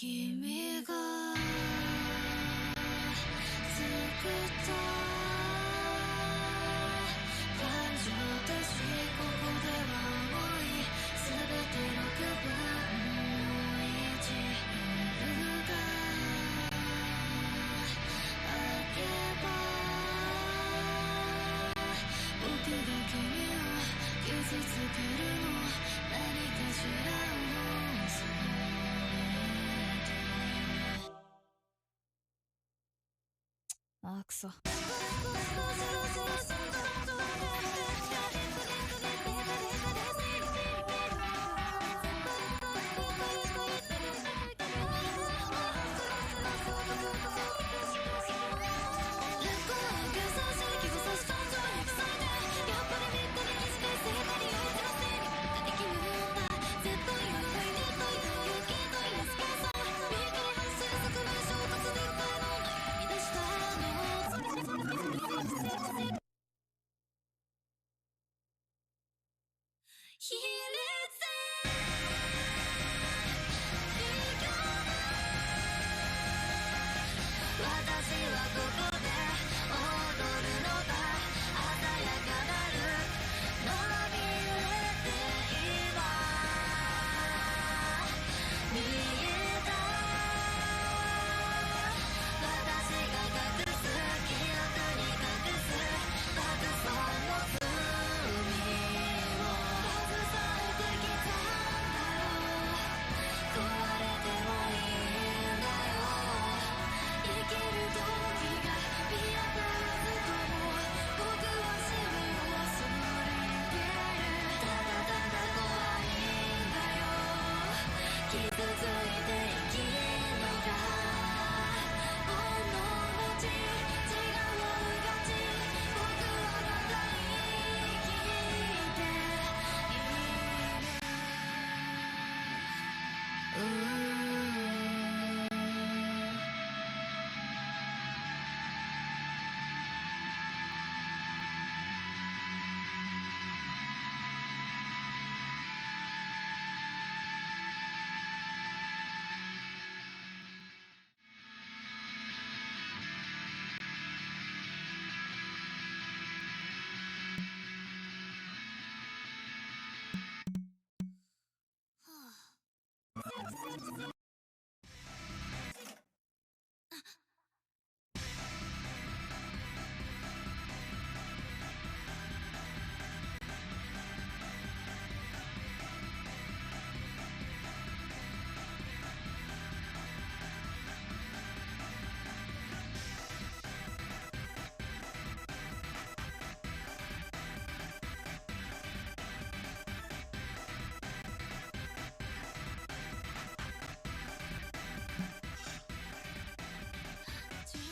君が作った感情だし、ここでは思い全て6分の1、夜が明けば僕が君を傷つけるの、何かしらを恐れて。あーくそ。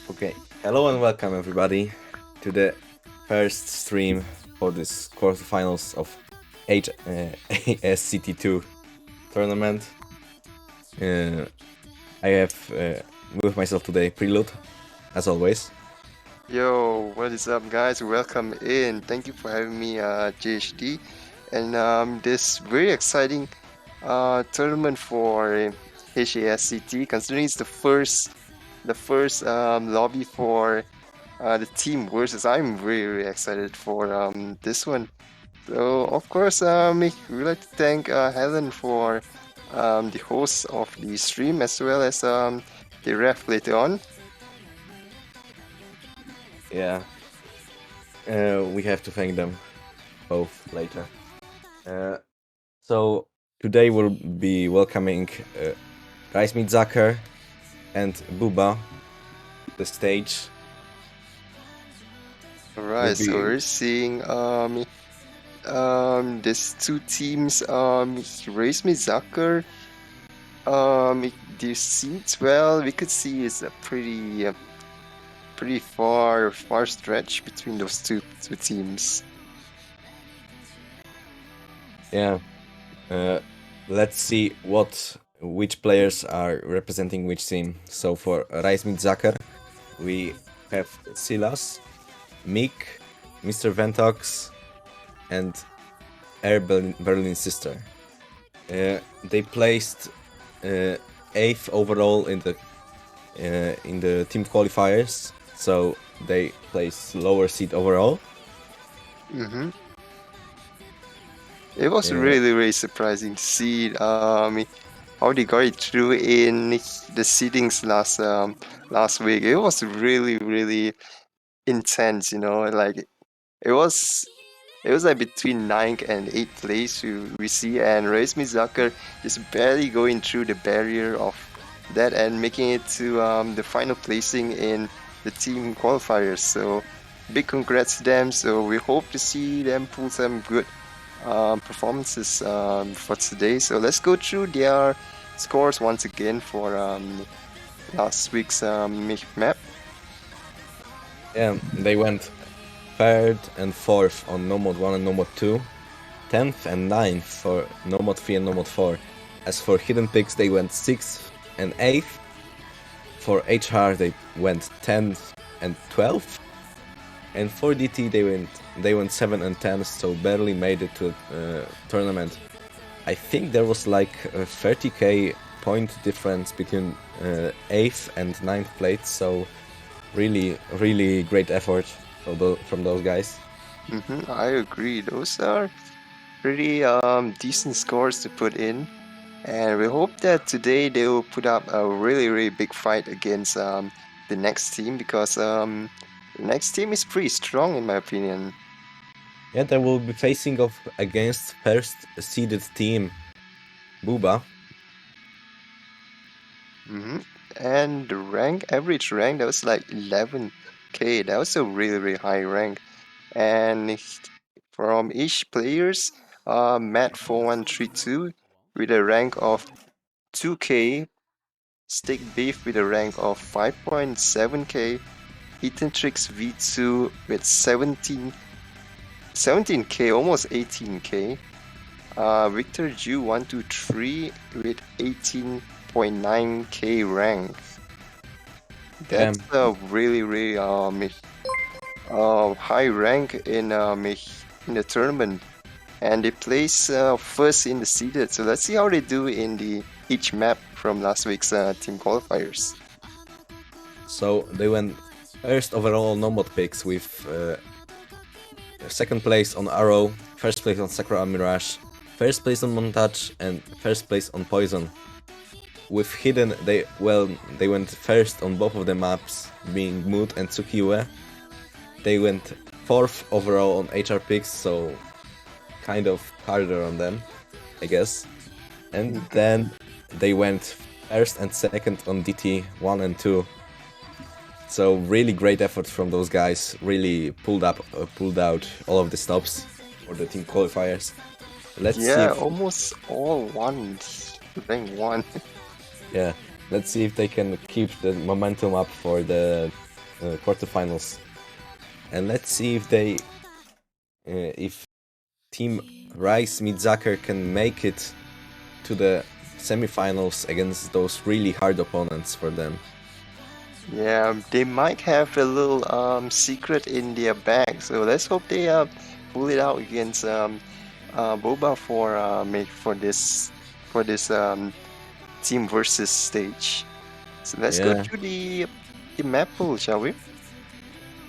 Okay, hello and welcome everybody to the first stream for this quarterfinals of HASCT2 tournament. I have with myself today Prelude, as always. Yo, what is up, guys? Welcome in. Thank you for having me, JHD, and this very exciting tournament for HASCT. Considering it's the first lobby for the team versus. I'm very excited for this one. So of course, we'd like to thank Helen for the host of the stream, as well as the ref later on. Yeah, we have to thank them both later. So today we'll be welcoming Reis, Zucker, and booba the stage. Alright, so we're seeing these two teams, Reis, Zucker. The seats, well, we could see it's a pretty far stretch between those two teams. Yeah. Let's see which players are representing which team. So for Reis Zucker, we have Silas, Mick, Mr. Ventox, and Air Berlin Sister. They placed 8th overall in the team qualifiers, so they placed lower seed overall. Mm-hmm. It was really, really surprising to see how they got it through in the seedings last week. It was really, really intense, you know, like it was like between 9th and 8th place we see, and Reis Zucker just barely going through the barrier of that and making it to the final placing in the team qualifiers. So big congrats to them. So we hope to see them pull some good performances for today. So let's go through their scores once again for last week's map. Yeah, they went 3rd and 4th on No Mode 1 and No Mode 2, 10th and 9th for No Mode 3 and No Mode 4. As for hidden picks, they went 6th and 8th. For HR, they went 10th and 12th. And for DT, they went 7th and 10th, so barely made it to tournament. I think there was like a 30k point difference between 8th and 9th place, so really, really great effort from those guys. Mm-hmm, I agree. Those are pretty decent scores to put in, and we hope that today they will put up a really, really big fight against the next team, because the next team is pretty strong in my opinion. Yeah, they will be facing off against first seeded team, booba. Mm-hmm. And the average rank, that was like 11k. That was a really, really high rank. And from each players, Matt4132 with a rank of 2k, Stick Beef with a rank of 5.7k, Eatentrix V2 with 17k, almost 18k, Victor Ju123 with 18.9k rank. That's a really, really high rank in the tournament, and they place first in the seeded. So let's see how they do in each map from last week's team qualifiers. So they went first overall non-mod picks with second place on Arrow, first place on Sakura Mirage, first place on Montage, and first place on Poison. With Hidden, they went first on both of the maps, being Mood and Tsukiue. They went 4th overall on HR picks, so kind of harder on them, I guess. And then they went first and second on DT 1 and 2. So really great effort from those guys. Really pulled out all of the stops for the team qualifiers. Let's see. Almost all rank 1. Yeah, let's see if they can keep the momentum up for the quarterfinals. And let's see if Team Reis Zucker can make it to the semifinals against those really hard opponents for them. Yeah, they might have a little secret in their bag, so let's hope they pull it out against Boba for this team versus stage. So let's go through the map pool, shall we?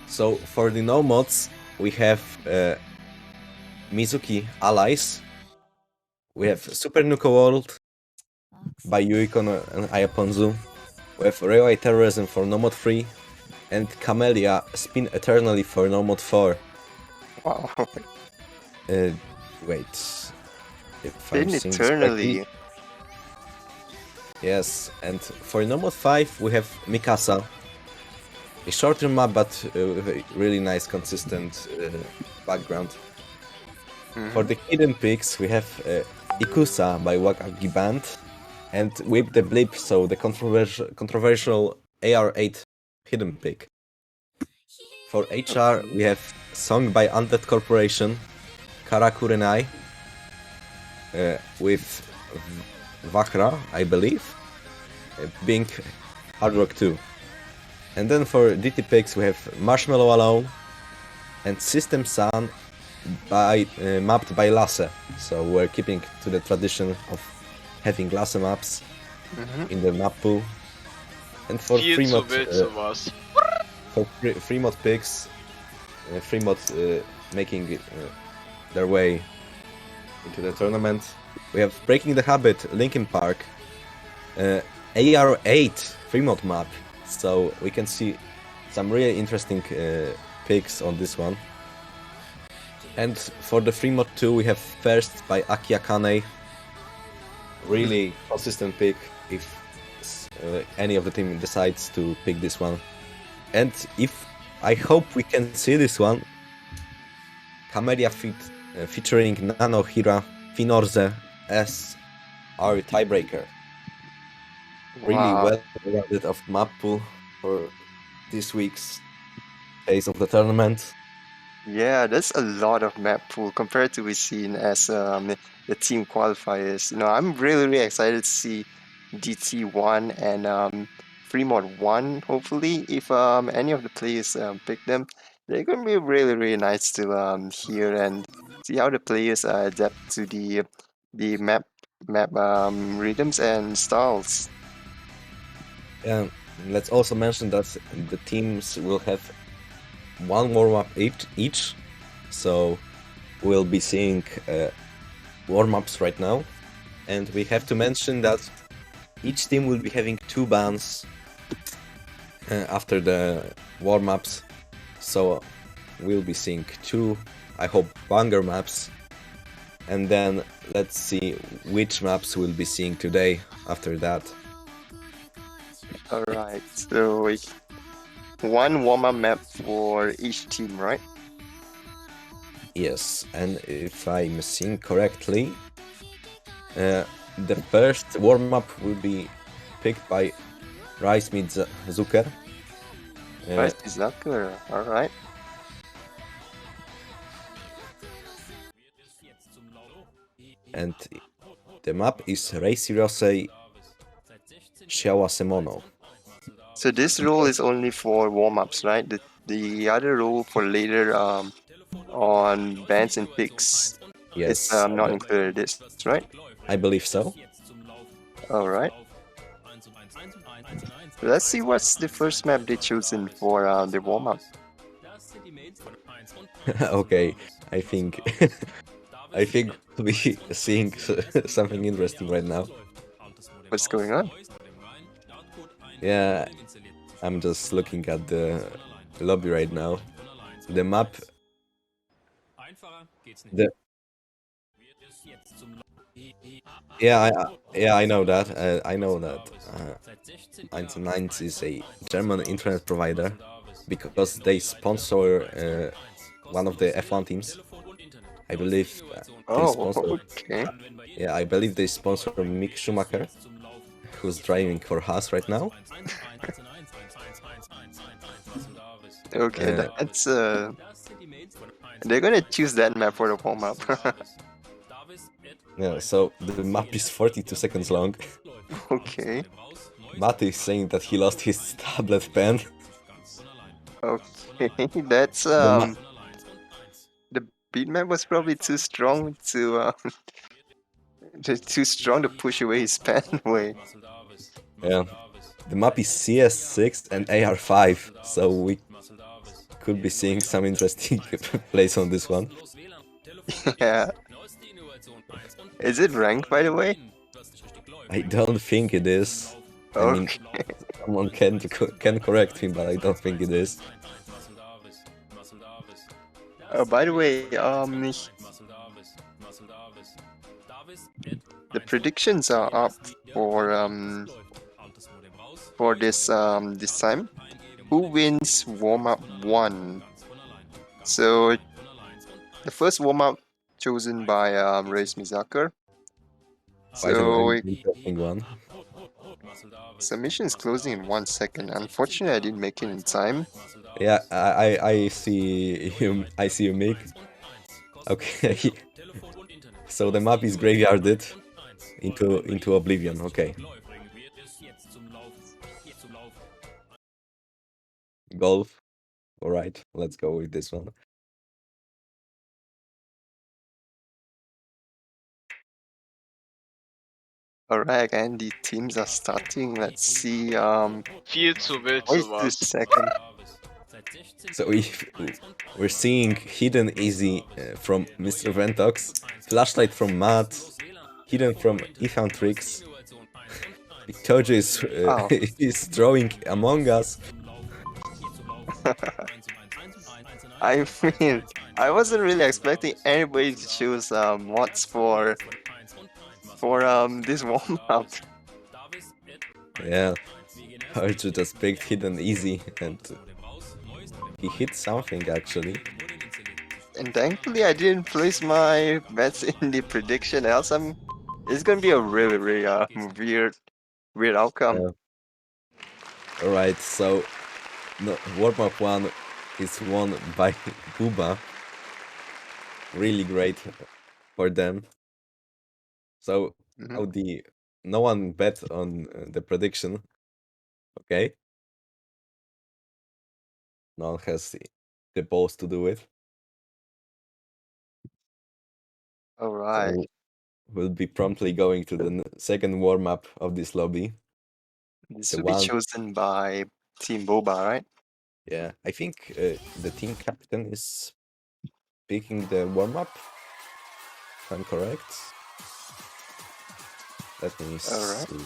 So for the no mods, we have Mizuki Allies. We have Super Nuka World by Yuikon and Ayaponzu. We have Railway Terrorism for No Mod 3, and Camellia Spin Eternally for No Mod 4. Wow. Wait. Spin Eternally. Yes, and for No Mod 5 we have Mikasa. A shorter map, but with a really nice, consistent background. For the hidden picks, we have Ikusa by Wakagi Band and Whip the Blip, so the controversial AR8 hidden pick. For HR, we have Song by Undead Corporation, Karakurenai, with Vakra, I believe, being Hard Rock 2. And then for DT picks, we have Marshmallow Alone and System Sun mapped by Lasse. So we're keeping to the tradition of having Lasse maps. in the map pool. And for Viel free zu mod, wild sowas. for free mod picks, free mod making their way into the tournament, we have Breaking the Habit, Linkin Park, AR8 free mod map. So we can see some really interesting picks on this one. And for the free mod 2, we have first by Aki Akane. Really consistent pick if any of the team decides to pick this one. And if I hope we can see this one, Camellia featuring Nano Hira Finorze as our tiebreaker. Really Wow. well rounded of map pool for this week's phase of the tournament. Yeah, that's a lot of map pool compared to we've seen as the team qualifiers. I'm really excited to see DT1 and Fremont 1. Hopefully, if any of the players pick them, they're gonna be really nice to hear and see how the players adapt to the map rhythms and styles. And let's also mention that the teams will have one warm-up each, so we'll be seeing warm-ups right now. And we have to mention that each team will be having 2 bans after the warm-ups, so we'll be seeing 2, I hope, banger maps. And then let's see which maps we'll be seeing today after that. Alright, so one warm-up map for each team, right? Yes, and if I'm seeing correctly, the first warm-up will be picked by Reis Zucker. Right, Zucker, alright. And the map is Reis Rosei Semono. So this rule is only for warm-ups, right? The other rule for later on bans and picks is Yes, not included. This right? I believe so. All right. Let's see what's the first map they chosen for the warm-up. Okay, I think I think we'll be seeing something interesting right now. What's going on? Yeah, I'm just looking at the lobby right now. The map. Yeah, I know that. I know that. 99 is a German internet provider because they sponsor one of the F1 teams. I believe they Oh, sponsor. okay. Yeah, I believe they sponsor Mick Schumacher, who's driving for Haas right now. Okay, Uh, that's they're gonna choose that map for the warm-up. yeah, so the map is 42 seconds long. Okay. Matt is saying that he lost his tablet pen. Okay, that's The the beat map was probably too strong to too strong to push away his pen away. Yeah, the map is CS6 and AR5, so we could be seeing some interesting plays on this one. Yeah. Is it ranked, by the way? I don't think it is. I mean, Okay. someone can correct me, but I don't think it is. By the way, the predictions are up for this time. Who wins warm up 1? So the first warm up chosen by Reis Zucker. Quite an So interesting one. submission is closing in 1 second. Unfortunately, I didn't make it in time. Yeah, I see you. I see you, Mick. Okay. So the map is graveyarded into oblivion. Okay. Golf. All right. Let's go with this one. Alright, and the teams are starting. Let's see. Viel zu wild What is sowas. the second? So we're seeing Hidden Easy from Mr. Ventox, Flashlight from Matt, Hidden from Ethan Tricks. Victoria is, Oh. is drawing Among Us. I mean, I wasn't really expecting anybody to choose mods for this warm up. Yeah, Archer just picked Hidden Easy and he hit something actually. And thankfully, I didn't place my bets in the prediction. Else, it's gonna be a really weird outcome. Yeah. Alright, so no, warm-up 1 is won by booba. Really great for them. So how no one bet on the prediction. Okay. No one has the balls to do it. All right. So we'll be promptly going to the second warm-up of this lobby. This The will be one, chosen by Team Boba, right? yeah, I think the team captain is picking the warm-up, if I'm correct. Let me Alright. see.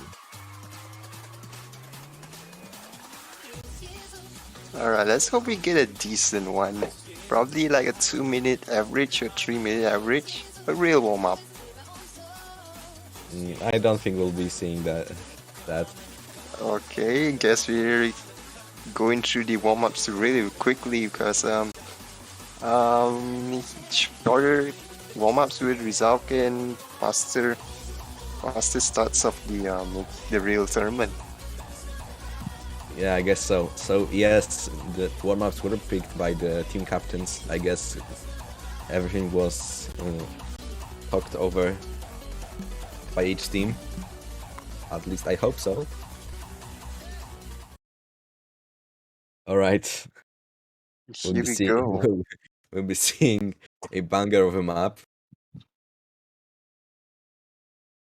Alright, let's hope we get a decent one. Probably like a 2-minute average or 3-minute average. A real warm up. I don't think we'll be seeing that. Okay, guess we're going through the warm ups really quickly because shorter warm ups will result in faster starts of the real tournament. Yeah, I guess so. So yes, the warm-ups were picked by the team captains. I guess everything was talked over by each team. At least I hope so. All right. Here we go. We'll be seeing a banger of a map.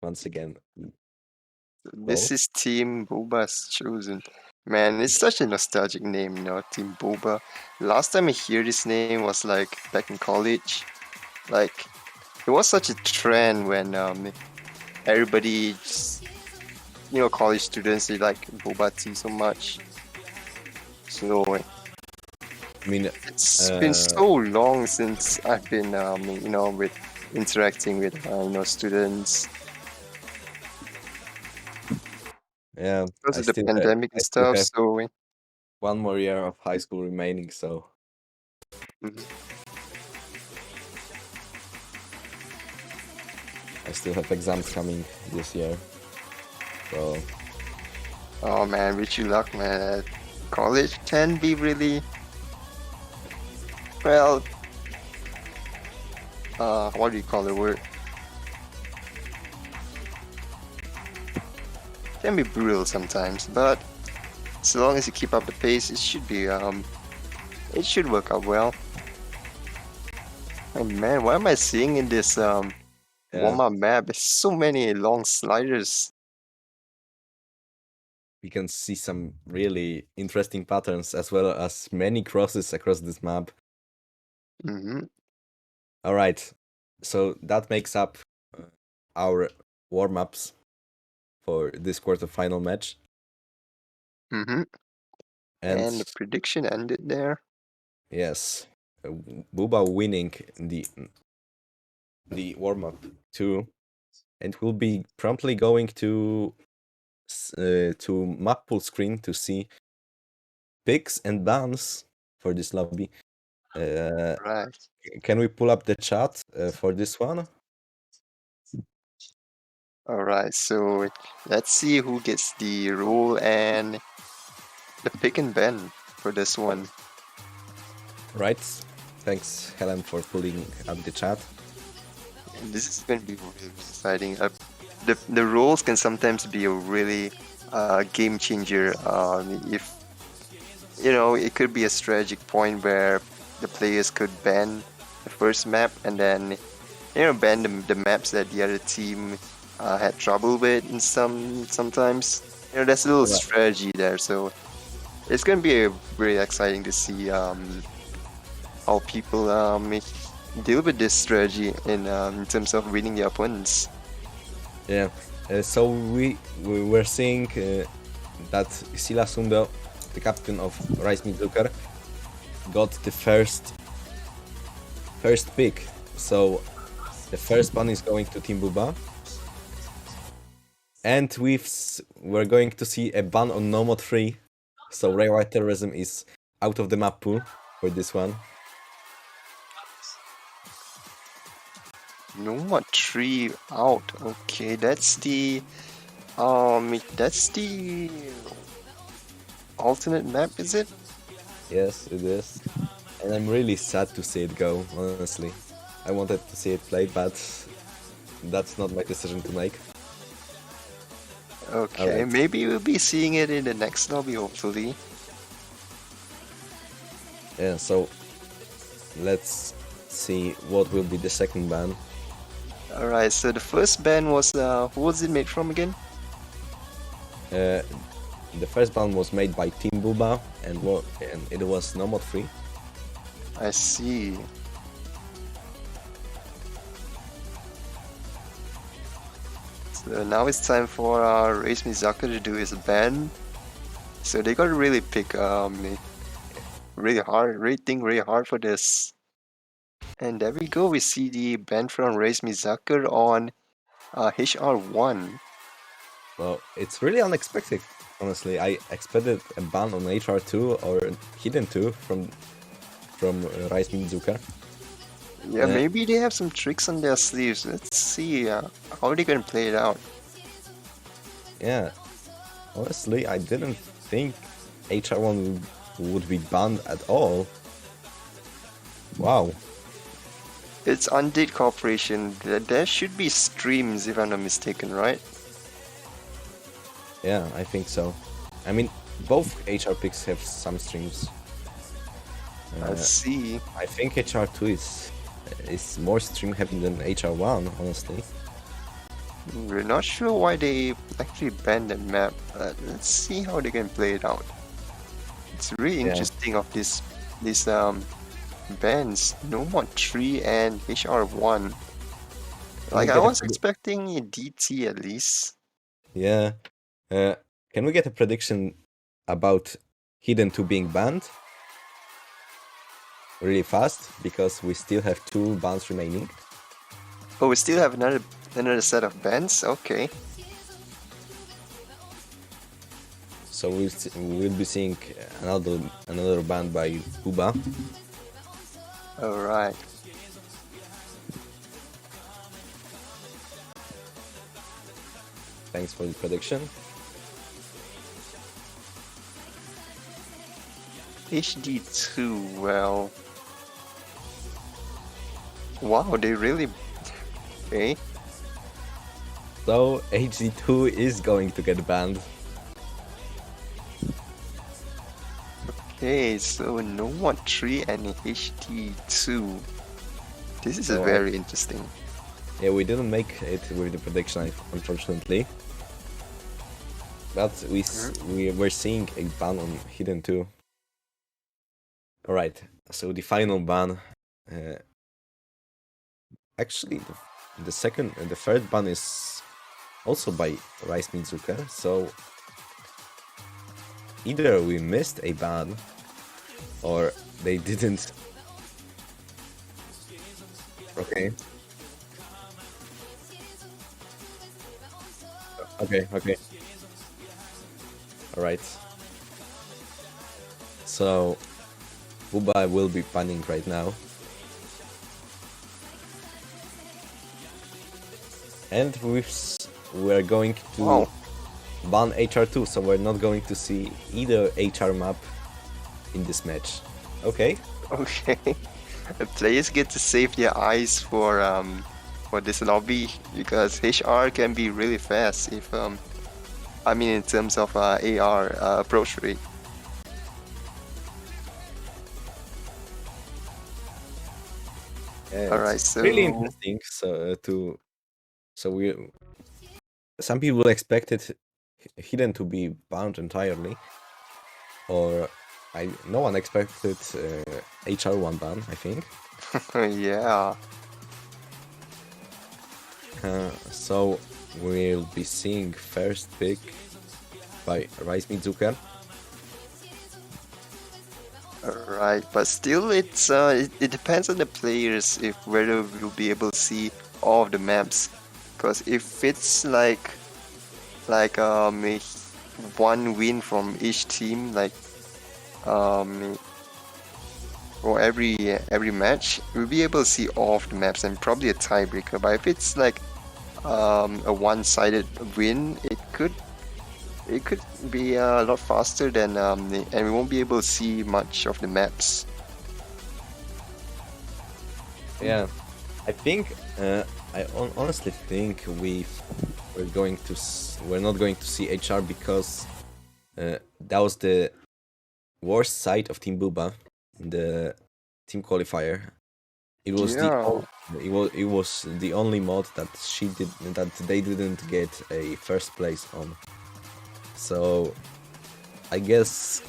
Once again. This is Team Boba's chosen. Man, it's such a nostalgic name, you know, Team Boba. Last time I hear this name was like back in college. Like, it was such a trend when everybody just, you know, college students, they like boba tea so much. So I mean, it's been so long since I've been, you know, with interacting with, you know, students. yeah, Because of the pandemic and stuff, have so... one more year of high school remaining, so... I still have exams coming this year, so... Oh man, wish you luck, man. College can be really... Well... what do you call the word? Can be brutal sometimes, but as long as you keep up the pace, it should be it should work out well. Oh man, what am I seeing in this warm-up map? There's so many long sliders. We can see some really interesting patterns as well as many crosses across this map. All right, so that makes up our warm-ups for this quarterfinal match. And the prediction ended there. Yes, booba winning the warm-up 2, and we'll be promptly going to map pool screen to see picks and bans for this lobby. Right. Can we pull up the chat for this one? Alright, so let's see who gets the role and the pick and ban for this one. Right. Thanks, Helen, for pulling up the chat. This is going to be really exciting. The roles can sometimes be a really game changer. If you know, it could be a strategic point where the players could ban the first map and then, you know, ban the maps that the other team had trouble with and sometimes. You know, there's a little Right. strategy there, so it's gonna be very exciting to see how people deal with this strategy in terms of winning the opponents. Yeah. So we were seeing that Sila Sundo, the captain of Reis Zucker, got the first pick. So the first ban is going to Team Booba. And we're going to see a ban on No Mod 3. So Railway Terrorism is out of the map pool for this one. No more tree out. Okay, that's the alternate map, is it? Yes, it is. And I'm really sad to see it go, honestly. I wanted to see it played, but that's not my decision to make. Okay, Alright. maybe we'll be seeing it in the next lobby, hopefully. Yeah, so let's see what will be the second ban. Alright, so the first ban was who was it made from again? The first ban was made by Team Booba, and it was No Mod 3. I see. So now it's time for Reis Zucker to do his ban. So they gotta really pick think really hard for this. And there we go, we see the ban from Reis Zucker on HR1. Well, it's really unexpected, honestly. I expected a ban on HR2 or Hidden 2 from Reis Zucker. Yeah, maybe they have some tricks on their sleeves. Let's see how they gonna play it out. Yeah, honestly, I didn't think HR1 would be banned at all. Wow. It's Undead Corporation. There should be streams, if I'm not mistaken, right? Yeah, I think so. I mean, both HR picks have some streams. Let's see. I think HR2 is more stream heavy than HR1, honestly. We're not sure why they actually banned that map. Let's see how they can play it out. It's really interesting of these bans. No More 3 and HR1. Like I was expecting a DT at least. Yeah. Can we get a prediction about Hidden 2 being banned? Really fast, because we still have 2 bans remaining. Oh, we still have another set of bans? Okay. So we'll be seeing another ban by booba. Alright. Thanks for the prediction. HD2, well... Wow, they really... Okay. So HD2 is going to get banned. Okay, so No More 3 and HD2. This is So very interesting. Yeah, we didn't make it with the prediction, unfortunately. But we were seeing a ban on Hidden 2. Alright, so the final ban. Actually, the third ban is also by Reis Zucker, so either we missed a ban or they didn't. Okay. Okay. Alright. So booba will be banning right now. And we're going to ban HR2, so we're not going to see either HR map in this match. Okay. Okay. The players get to save their eyes for this lobby because HR can be really fast if I mean in terms of AR approach rate. Yeah, Alright, it's so really interesting. So some people expected Hidden to be banned entirely, or no one expected HR1 ban, I think. Yeah. So we'll be seeing first pick by Reis Zucker. Right, but still, it depends on the players if whether we'll be able to see all of the maps. Because if it's like a one win from each team, like for every match, we'll be able to see all of the maps and probably a tiebreaker. But if it's like a one-sided win, it could be a lot faster than and we won't be able to see much of the maps. Yeah, I think I honestly think we're not going to see HR because that was the worst side of Team Booba in the team qualifier. It was Yeah. it was the only mod that they didn't get a first place on. So I guess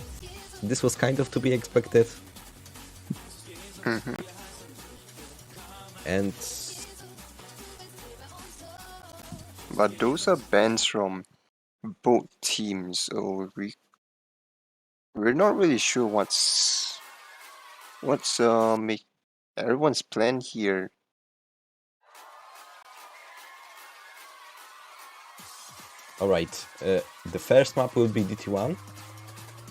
this was kind of to be expected. And But those are bans from both teams, so we're not really sure what's everyone's plan here. all right, the first map will be DT1.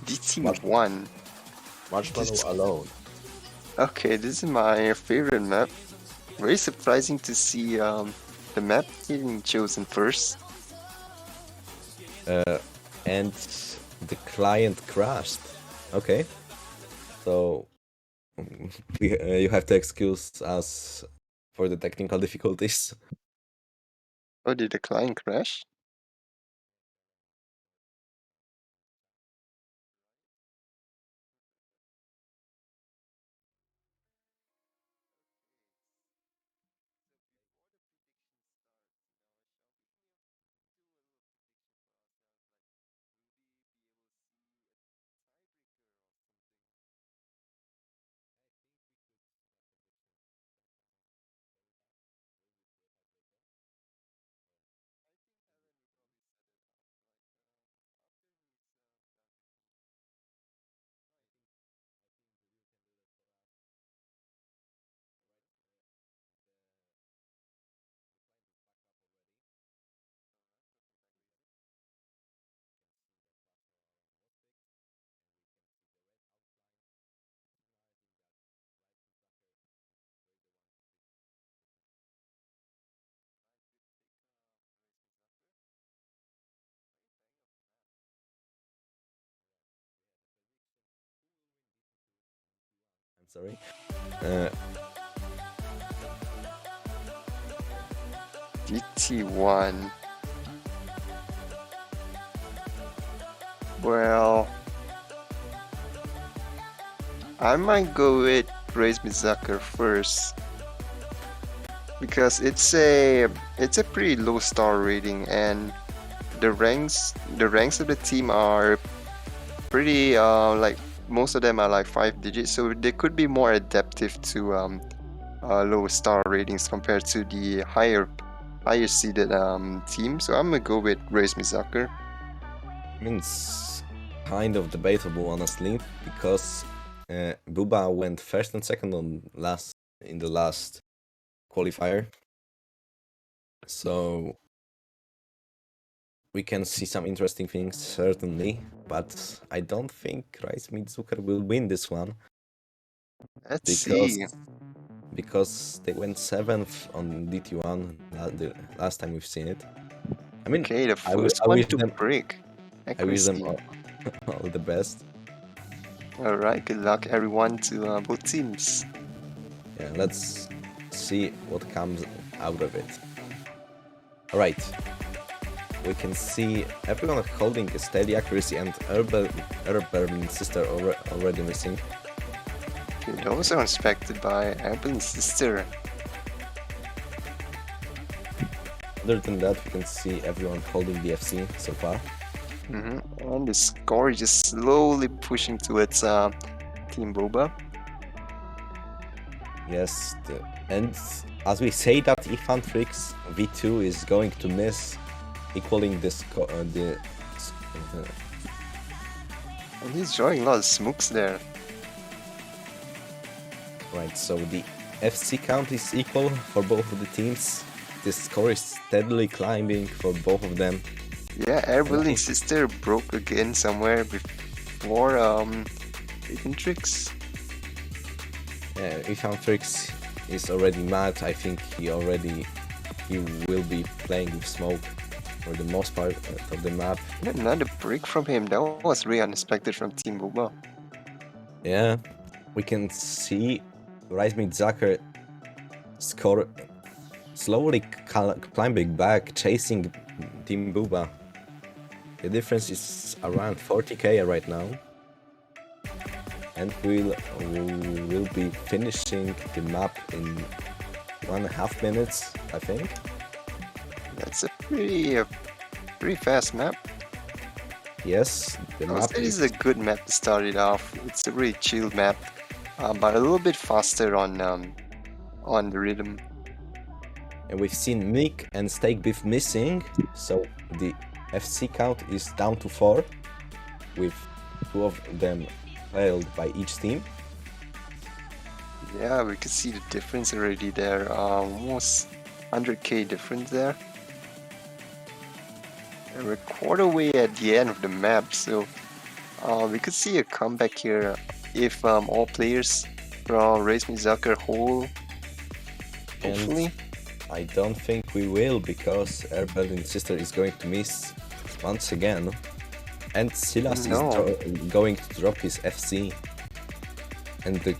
DT1. Marshmallow alone. Okay, this is my favorite map. Very surprising to see the map getting chosen first. And the client crashed. Okay, so you have to excuse us for the technical difficulties. Oh, did the client crash? I'm sorry. DT1. Well, I might go with Reis Zucker first because it's a pretty low star rating and the ranks of the team are pretty like most of them are like 5 digits, so they could be more adaptive to low star ratings compared to the higher seeded team. So I'm gonna go with Reis Zucker. I mean, it's kind of debatable, honestly, because Booba went first and second in the last qualifier. So we can see some interesting things, certainly, but I don't think Reis Zucker will win this one. Let's see. Because they went 7th on DT1 the last time we've seen it. I mean, Okay, the I first wish one to them break. I wish them Accuracy. all the best. Alright, good luck everyone to both teams. Yeah, let's see what comes out of it. Alright, we can see everyone holding a steady accuracy and Airburn Sister already missing. Okay, those are inspected by Airplane Sister. Other than that, we can see everyone holding the FC so far. And the score is just slowly pushing towards Team Boba. Yes, and as we say that HelenKillerTV V2 is going to miss equaling the And he's drawing a lot of smokes there. right, so the FC count is equal for both of the teams. The score is steadily climbing for both of them. Yeah, Airbuilding Sister broke again somewhere before HelenKillerTV. HelenKillerTV is already mad. I think he will be playing with smoke for the most part of the map. Another break from him. That was really unexpected from Team Boba. Yeah, we can see Reis Zucker score slowly climbing back, chasing Team booba. The difference is around 40k right now. And we'll be finishing the map in 1.5 minutes, I think. That's a pretty fast map. Yes, the map This is a good map to start it off. It's a really chill map, but a little bit faster on the rhythm. And we've seen Mick and Steak Beef missing, so the FC count is down to 4, with 2 of them failed by each team. Yeah, we could see the difference already there. Almost 100k difference there. And we're quarter way at the end of the map, so we could see a comeback here if all players from Reis Zucker hold. Hopefully. I don't think we will, because Airbuilding Sister is going to miss once again. And Silas is going to drop his FC. And the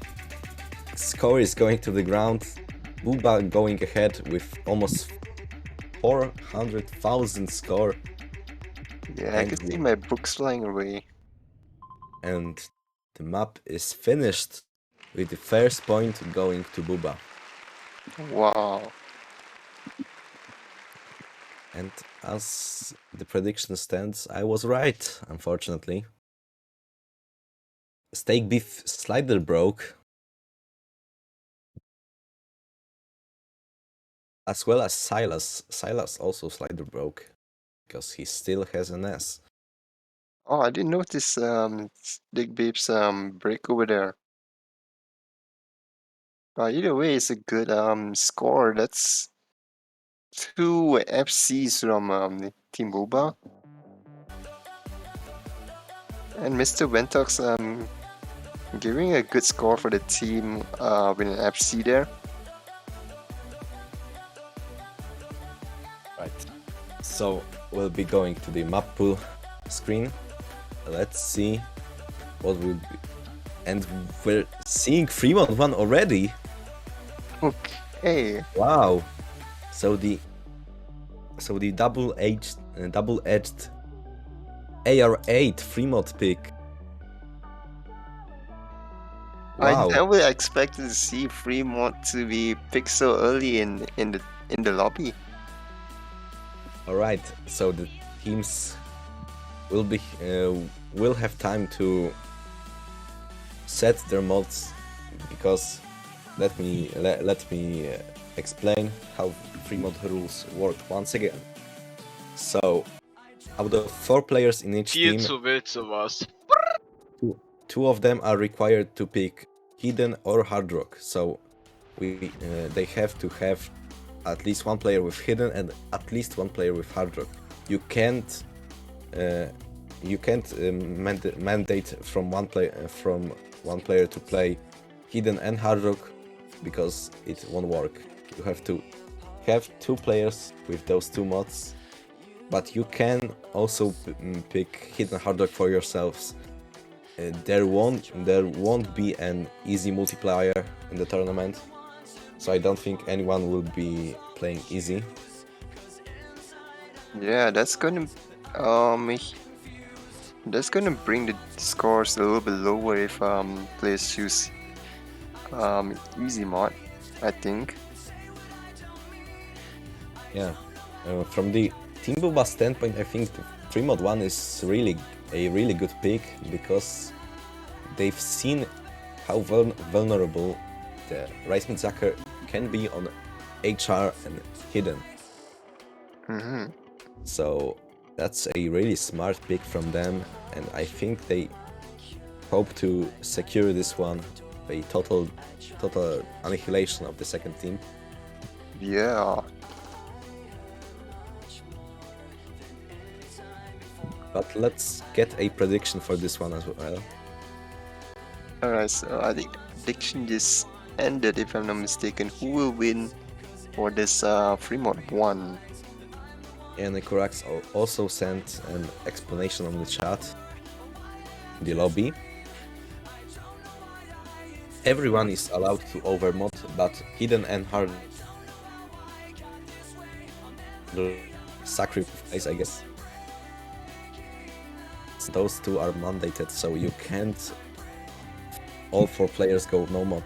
score is going to the ground. Booba going ahead with almost 400,000 score. Yeah, I can see my books flying away. And the map is finished with the first point going to Booba. Wow. And as the prediction stands, I was right, unfortunately. Steak Beef slider broke, as well as Silas. Silas also slider broke, because he still has an S. Oh, I didn't notice Dick Beep's break over there. But either way, it's a good score. That's 2 FCs from Team Boba. And Mr. Ventox giving a good score for the team with an FC there. Right. So we'll be going to the map pool screen. Let's see what will be. And we're seeing 3-1 already. Okay. Wow. So the double-edged AR8 free mod pick. Wow. I never expected to see Fremont to be picked so early in the lobby. All right. So the teams will have time to set their mods, because let me explain how free mod rules work once again. So out of 4 players in each Viel team, zu wild sowas. 2 of them are required to pick hidden or hard rock. So they have to have at least 1 player with hidden and at least 1 player with hard rock. You can't mandate from one player to play hidden and hard rock, because it won't work. You have to have 2 players with those 2 mods, but you can also pick hidden hard rock for yourselves. There won't be an easy multiplier in the tournament, so I don't think anyone will be playing easy. Yeah, that's gonna bring the scores a little bit lower if players choose easy mod, I think. Yeah, From the Team Booba standpoint, I think the 3-mod-1 is really a really good pick because they've seen how vulnerable the Reis Zucker can be on HR and hidden. Mm-hmm. So that's a really smart pick from them, and I think they hope to secure this one by total annihilation of the second team. Yeah. But let's get a prediction for this one as well. Alright, so I think prediction just ended, if I'm not mistaken. Who will win for this 3-mod-1? And Nikurax also sent an explanation on the chat, in the lobby. Everyone is allowed to overmod, but hidden and hard sacrifice, I guess. Those two are mandated, so you can't all 4 players go no mod.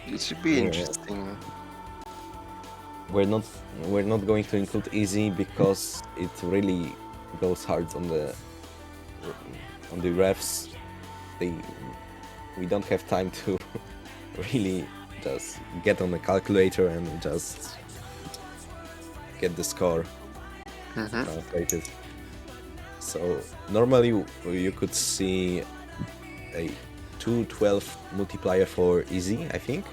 It should be Yeah. interesting. We're not going to include easy because it really goes hard on the refs. We don't have time to really just get on the calculator and just get the score translated. So normally you could see a 2-12 multiplier for easy, I think.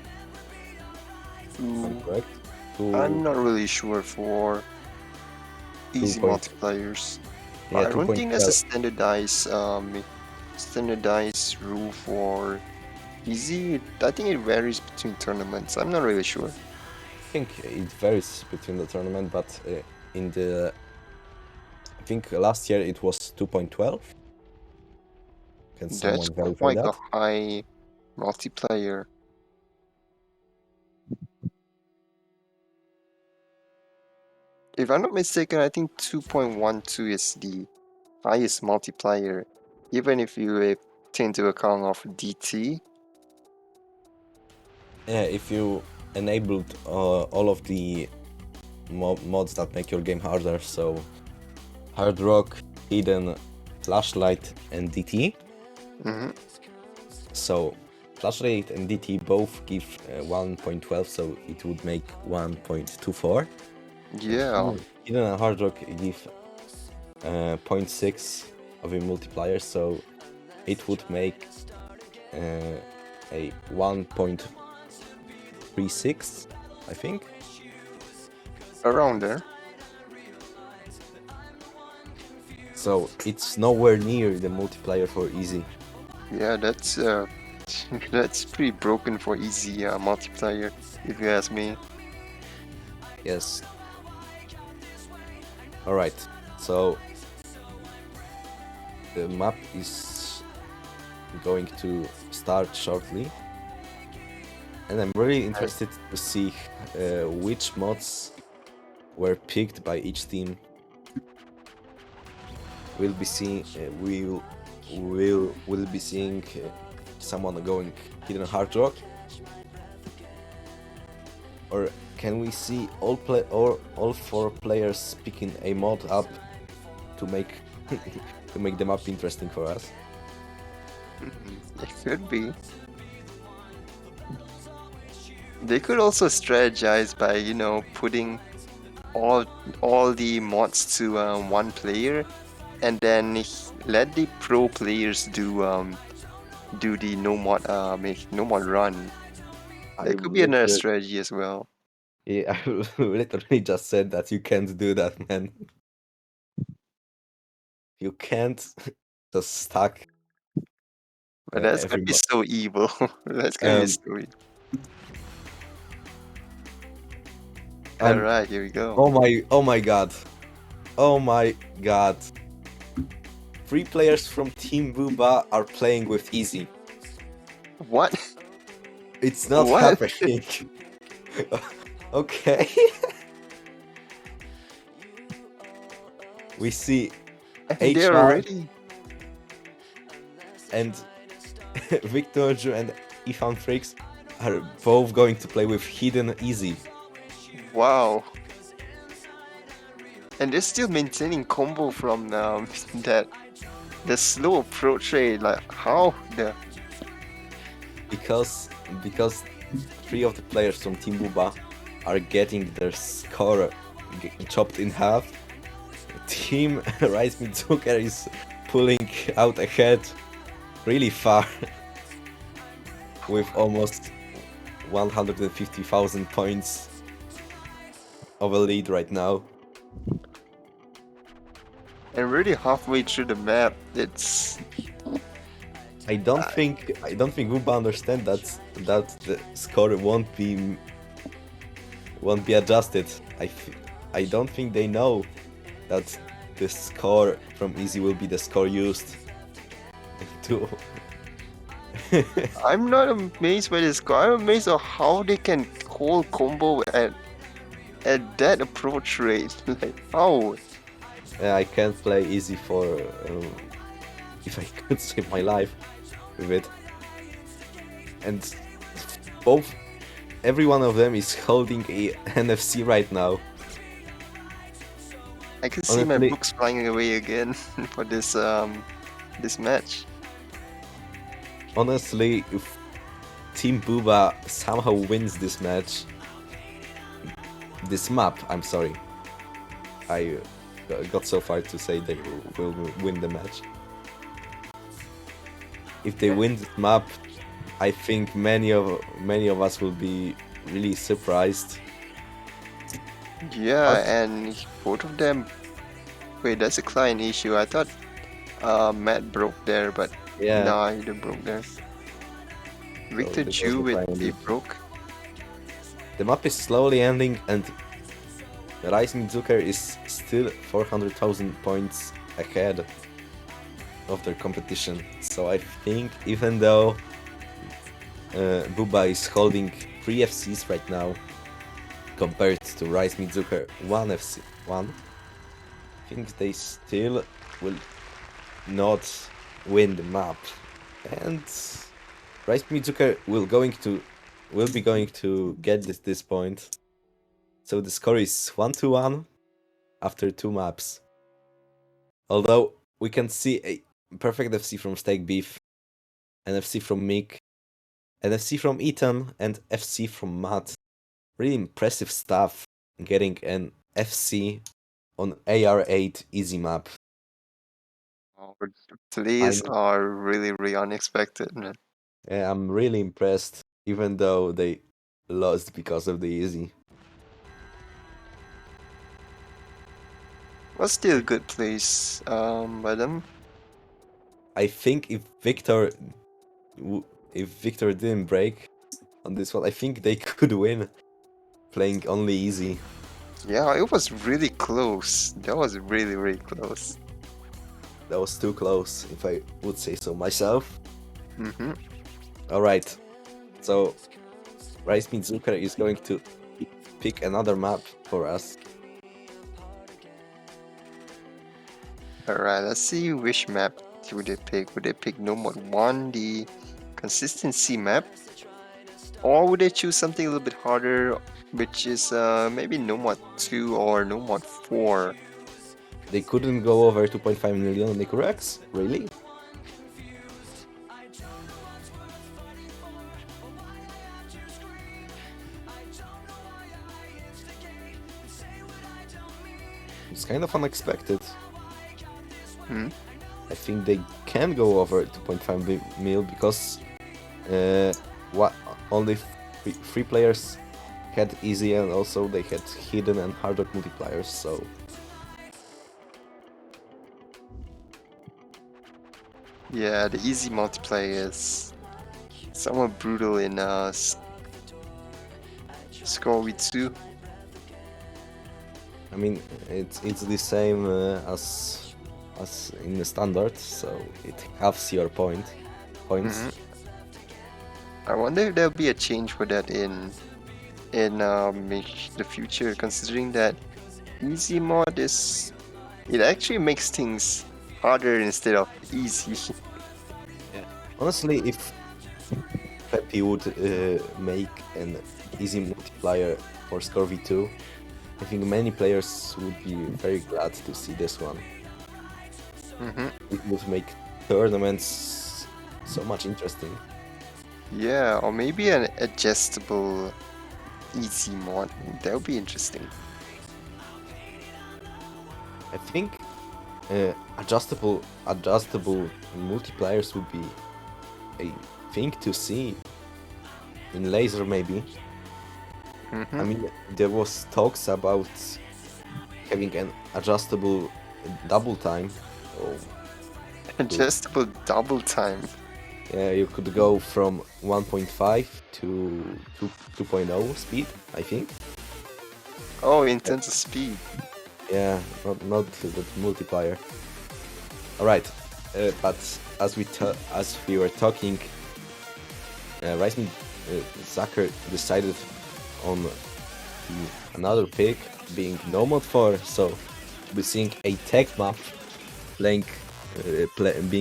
I'm correct? I'm not really sure for easy 2 multipliers. Yeah, I don't think there's a 2.12. standardized rule for easy. I think it varies between tournaments. I'm not really sure. I think it varies between the tournament, but I think last year it was 2.12. Can someone That's verify quite a that? high multiplier. If I'm not mistaken, I think 2.12 is the highest multiplier, even if you take into account of DT. Yeah, if you enabled all of the mods that make your game harder, so hard rock, hidden, flashlight, and DT. So flashlight and DT both give 1.12, so it would make 1.24. Yeah. Hidden and hard rock give 0.6 of a multiplier, so it would make a 1.36, I think. Around there. So it's nowhere near the multiplier for easy. Yeah, that's that's pretty broken for easy multiplier, if you ask me. Yes. Alright, so the map is going to start shortly. And I'm really interested to see which mods were picked by each team. We'll be seeing we'll be seeing someone going hidden hard rock, or can we see all 4 players picking a mod up to make to make the map interesting for us? It could be. They could also strategize by, putting all the mods to one player, and then let the pro players do the no mod run. That could be another strategy as well. Yeah, I literally just said that you can't do that, man. You can't just stack. But that's gonna be so evil. That's gonna be so evil. Alright, here we go. Oh my god. Oh my god. 3 players from Team Booba are playing with easy. What? It's not What? happening. Okay. We see They're HR already. and Victor and Ethan Freaks are both going to play with hidden easy. Wow. And they're still maintaining combo from that the slow approach rate. Like how the because 3 of the players from Team Booba are getting their score chopped in half. Team Reis Zucker is pulling out ahead really far with almost 150,000 points of a lead right now. and really halfway through the map, it's I don't think Booba understand that the score won't be adjusted. I don't think they know that the score from easy will be the score used to. I'm not amazed by this score. I'm amazed at how they can hold combo at that approach rate. Like how? I can't play easy for if I could save my life with it. And every one of them is holding a NFC right now. I can see my Honestly- books flying away again for this match. Honestly, if Team Booba somehow wins this match, this map, I'm sorry, I got so far to say they will win the match. If they win this map, I think many of us will be really surprised. Yeah, But- and both of them. Wait, that's a client issue. I thought Matt broke there, but Yeah, no, he didn't broke there. Victor this was Ju the with client a issue. broke. the map is slowly ending, and Reis Zucker is still 400,000 points ahead of their competition. So I think even though Booba is holding 3 FCs right now, compared to Reis Zucker 1 FC, I think they still will not win the map, and Reis Zucker will be going to get this point. So the score is 1-1 after 2 maps. Although we can see a perfect FC from Steak Beef, an FC from Mick, an FC from Ethan, and FC from Matt. Really impressive stuff getting an FC on AR8 easy map. Oh, plays I'm- are really, really unexpected, man. Yeah, I'm really impressed, even though they lost because of the easy. But still good plays by them. I think if Victor didn't break on this one, I think they could win playing only easy. Yeah, it was really close. That was really, really close. That was too close, if I would say so myself. Mm-hmm. Alright, so Reis Zucker is going to pick another map for us. Alright, let's see which map would they pick. Would they pick No Mod 1, the consistency map? Or would they choose something a little bit harder, which is maybe No Mod 2 or No Mod 4? They couldn't go over 2.5 million on Nikurax? Really? It's kind of unexpected. Hmm? I think they can go over 2.5 mil because only 3 players had easy, and also they had hidden and hard rock multipliers, so Yeah, the easy multiplayer is somewhat brutal in Score with 2. I mean it's the same as in the standard, so it halves your points. Mhm. I wonder if there'll be a change for that in the future, considering that easy mod it actually makes things harder instead of easy. Honestly, if Peppy would make an easy multiplier for Score V2. I think many players would be very glad to see this one. It would make tournaments so much interesting. Yeah, or maybe an adjustable easy mod. That would be interesting. I think adjustable multipliers would be a thing to see in laser maybe. I mean, there was talks about having an adjustable double time. Oh, Adjustable double time. yeah, you could go from 1.5 to 2.0 speed, I think. Oh, in terms of speed. Yeah, not the multiplier. All right, but as we were talking, Reis and Zucker decided on another pick, being No Mod 4. So we're seeing a tech map being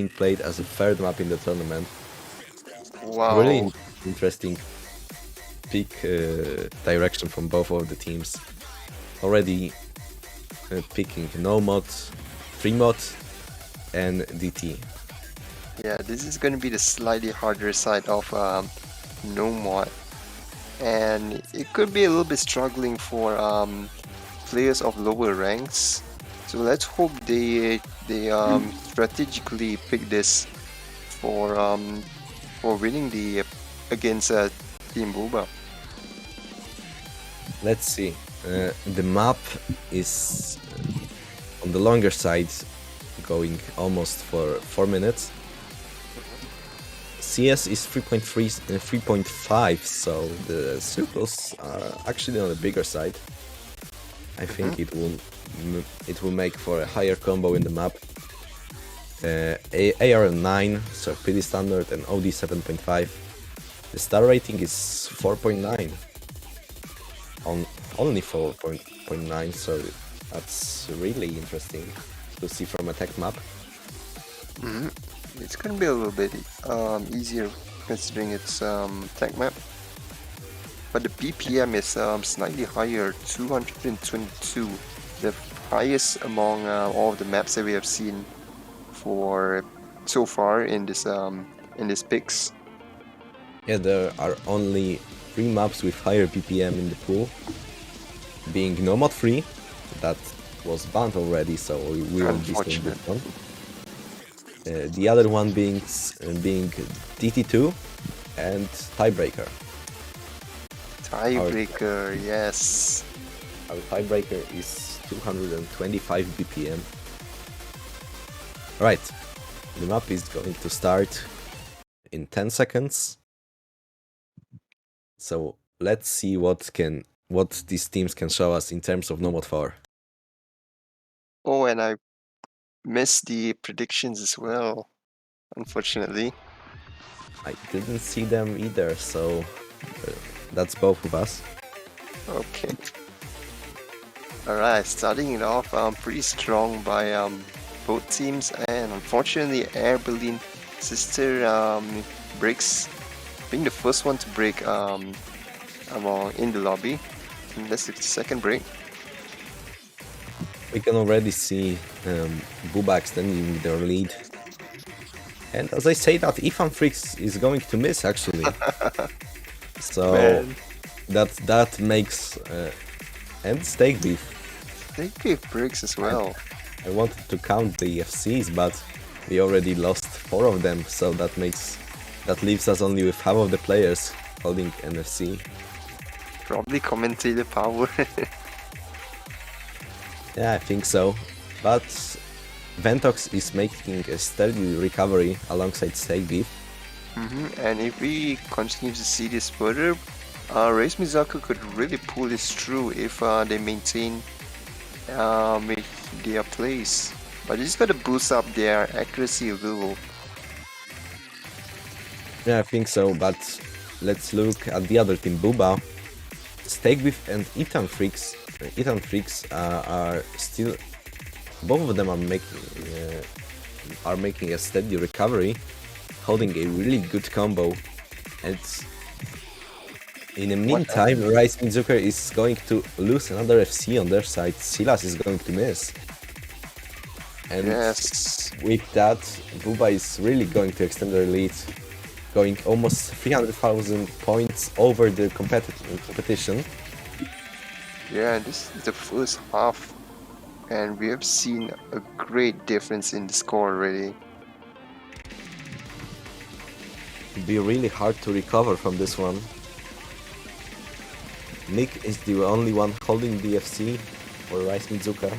played as a third map in the tournament. Wow. Really interesting pick direction from both of the teams. Already picking No Mod, 3 Mod, and DT. Yeah, this is going to be the slightly harder side of no mod, and it could be a little bit struggling for players of lower ranks. So let's hope they strategically pick this for winning the against Team Booba. Let's see. The map is on the longer side, going almost for 4 minutes. CS is 3.3 and 3.5, so the circles are actually on the bigger side. I think it will make for a higher combo in the map. AR 9, so pretty standard, and OD 7.5. The star rating is 4.9. On only 4.9, so that's really interesting to see from a tech map. It's gonna be a little bit easier considering it's tech map, but the BPM is slightly higher, 222, the highest among all of the maps that we have seen for so far in this picks. Yeah, there are only 3 maps with higher BPM in the pool, being No Mod 3, that was banned already, so we won't be seeing this one. The other one being DT2 and Tiebreaker. Tiebreaker, yes. Our Tiebreaker is 225 BPM. Right, the map is going to start in 10 seconds. So let's see what these teams can show us in terms of No Mod 4. Oh, and I missed the predictions as well, unfortunately. I didn't see them either, so that's both of us. Okay. Alright, starting it off pretty strong by both teams, and unfortunately Air Berlin Sister breaks, being the first one to break in the lobby. And that's the second break. We can already see booba extending their lead. And as I say that, Ethan Freaks is going to miss actually. So Man. that makes and Steak Beef. They gave breaks as well. I wanted to count the FCs, but we already lost 4 of them, so that leaves us only with half of the players holding NFC. Probably commentator power. Yeah, I think so. But Ventox is making a steady recovery alongside Steak Beef. And if we continue to see this further, Reis Zucker could really pull this through if they maintain their place. But it's got to boost up their accuracy a little. Yeah, I think so, but let's look at the other team, Booba. Steak Beef and Ethan Freaks are still, both of them are making a steady recovery, holding a really good combo, and In the meantime, Reis and Zucker is going to lose another FC on their side. Silas is going to miss. And Yes. with that, booba is really going to extend their lead, going almost 300,000 points over the competition. Yeah, this is the first half, and we have seen a great difference in the score already. It'll be really hard to recover from this one. Nick is the only one holding the FC for Reis Mizuka.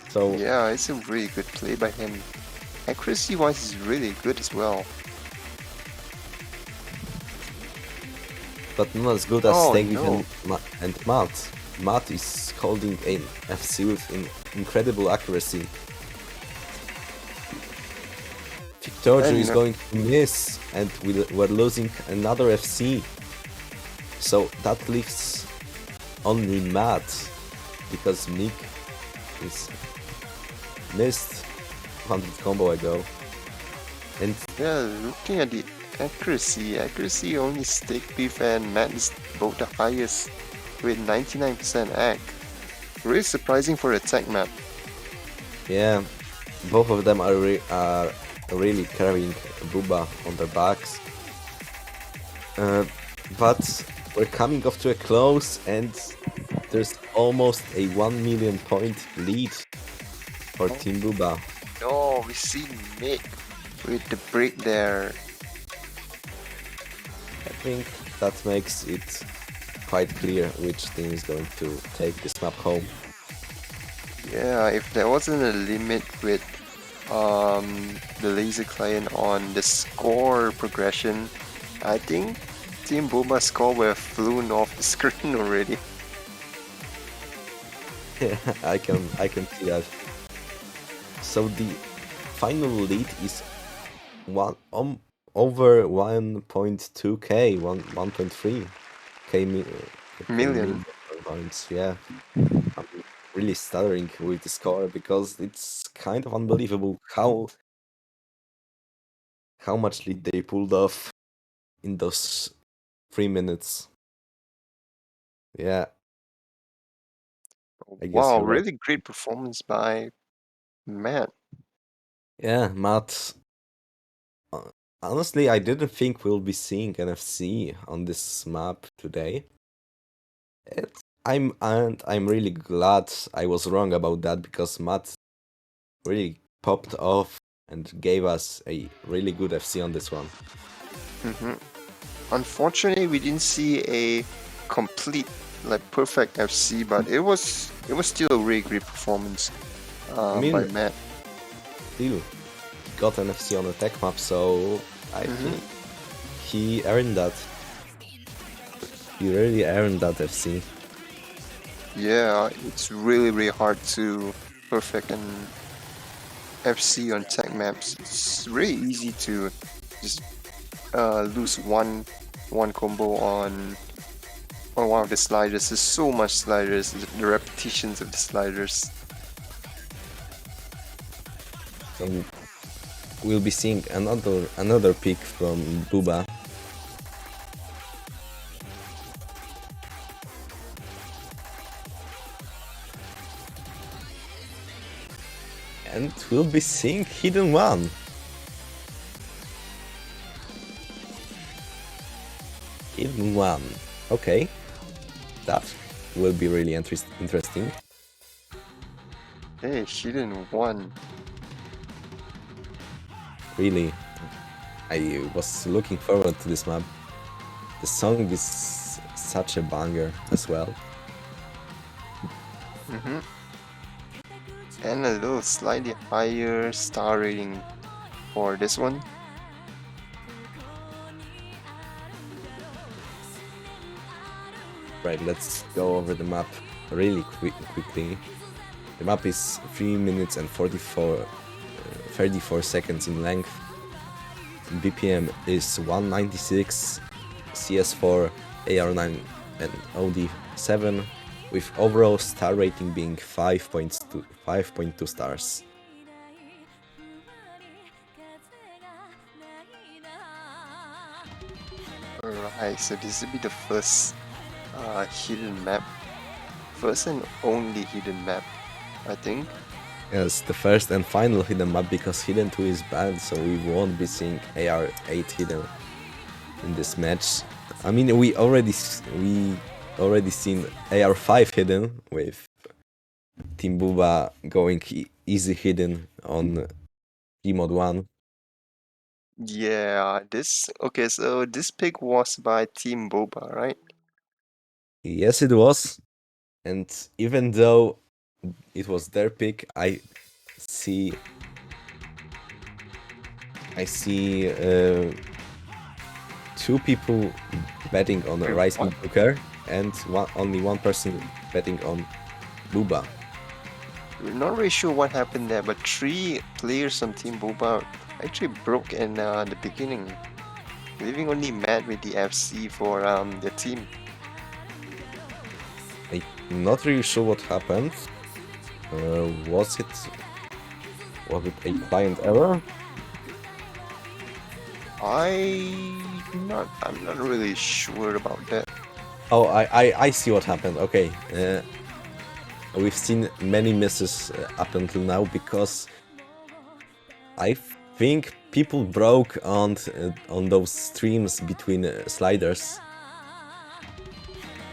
So Yeah, it's a really good play by him. Accuracy-wise is really good as well. but not as good as Oh, David no. and Matt. Matt is holding an FC with incredible accuracy. Victorio is And- going to miss, and we're losing another FC. So that leaves only Matt, because Nick is missed 100 combo ago. And Yeah, looking at the accuracy only Steak Beef and Matt is both the highest with 99% acc. Really surprising for a tech map. yeah, both of them are really carrying booba on their backs. But we're coming off to a close, and there's almost a 1 million point lead for Team Booba. No, we see Nick with the break there. I think that makes it quite clear which team is going to take this map home. Yeah, if there wasn't a limit with the laser client on the score progression, I think Team Booba's score would have flown off the screen already. Yeah, I can see that. So the final lead is over 1.2k, 1.3k Million. points. Yeah, I'm really stuttering with the score because it's kind of unbelievable how much lead they pulled off in those 3 minutes. Yeah, I guess Wow, you're right. really great performance by Matt. Yeah, Matt. Honestly, I didn't think we'll be seeing NFC on this map today. I'm really glad I was wrong about that, because Matt really popped off and gave us a really good FC on this one. Unfortunately, we didn't see a complete, like, perfect FC, but it was still a really great performance by Matt. Still, he got an FC on a tech map, so I think he earned that. He really earned that FC. Yeah, it's really hard to perfect an FC on tech maps. It's really easy to just lose one combo on one of the sliders. There's so much sliders, the repetitions of the sliders. So we'll be seeing another pick from Booba. And we'll be seeing Hidden One. Hidden One. Okay. That will be really interesting. Hey, Hidden One. Really. I was looking forward to this map. The song is such a banger as well. And a little slightly higher star rating for this one. Right, let's go over the map really quickly. The map is 3 minutes and 34 seconds in length. BPM is 196, CS4, AR9 and OD7, with overall star rating being 5.2 stars. Alright, so this will be the first hidden map. First and only hidden map, I think. Yes, the first and final hidden map because hidden 2 is banned, so we won't be seeing AR8 hidden in this match. I mean, we already seen AR5 hidden with Team booba going easy hidden on Gmod 1. Yeah, okay, so this pick was by Team Boba, right? Yes, it was. And even though it was their pick, I see two people betting on Wait, Reis what? Zucker and only one person betting on booba. We're not really sure what happened there, but 3 players on Team Boba actually broke in the beginning, leaving only Matt with the FC for the team. I'm not really sure what happened. Was it a client error? I'm not really sure about that. Oh, I see what happened. Okay, we've seen many misses up until now because I think people broke on those streams between sliders.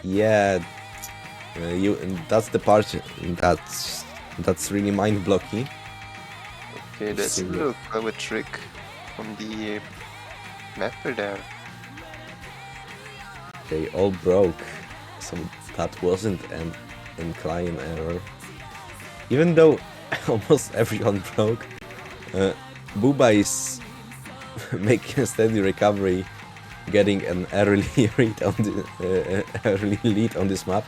Yeah, that's the part that's really mind blocking. Okay, that's a little clever trick from the mapper there. They all broke, so that wasn't an client error. Even though almost everyone broke, booba is making a steady recovery, getting an early lead on this map.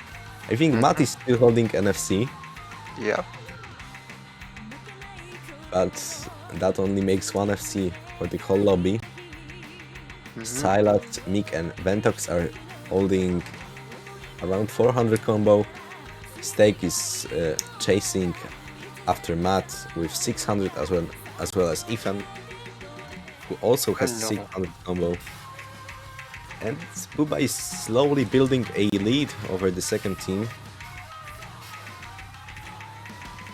I think Matt is still holding NFC, Yeah. but that only makes one FC for the whole lobby. Silat, Mick and Ventox are holding around 400 combo. Steak is chasing after Matt with 600 as well as Ethan, who also has 600 combo. And booba is slowly building a lead over the second team.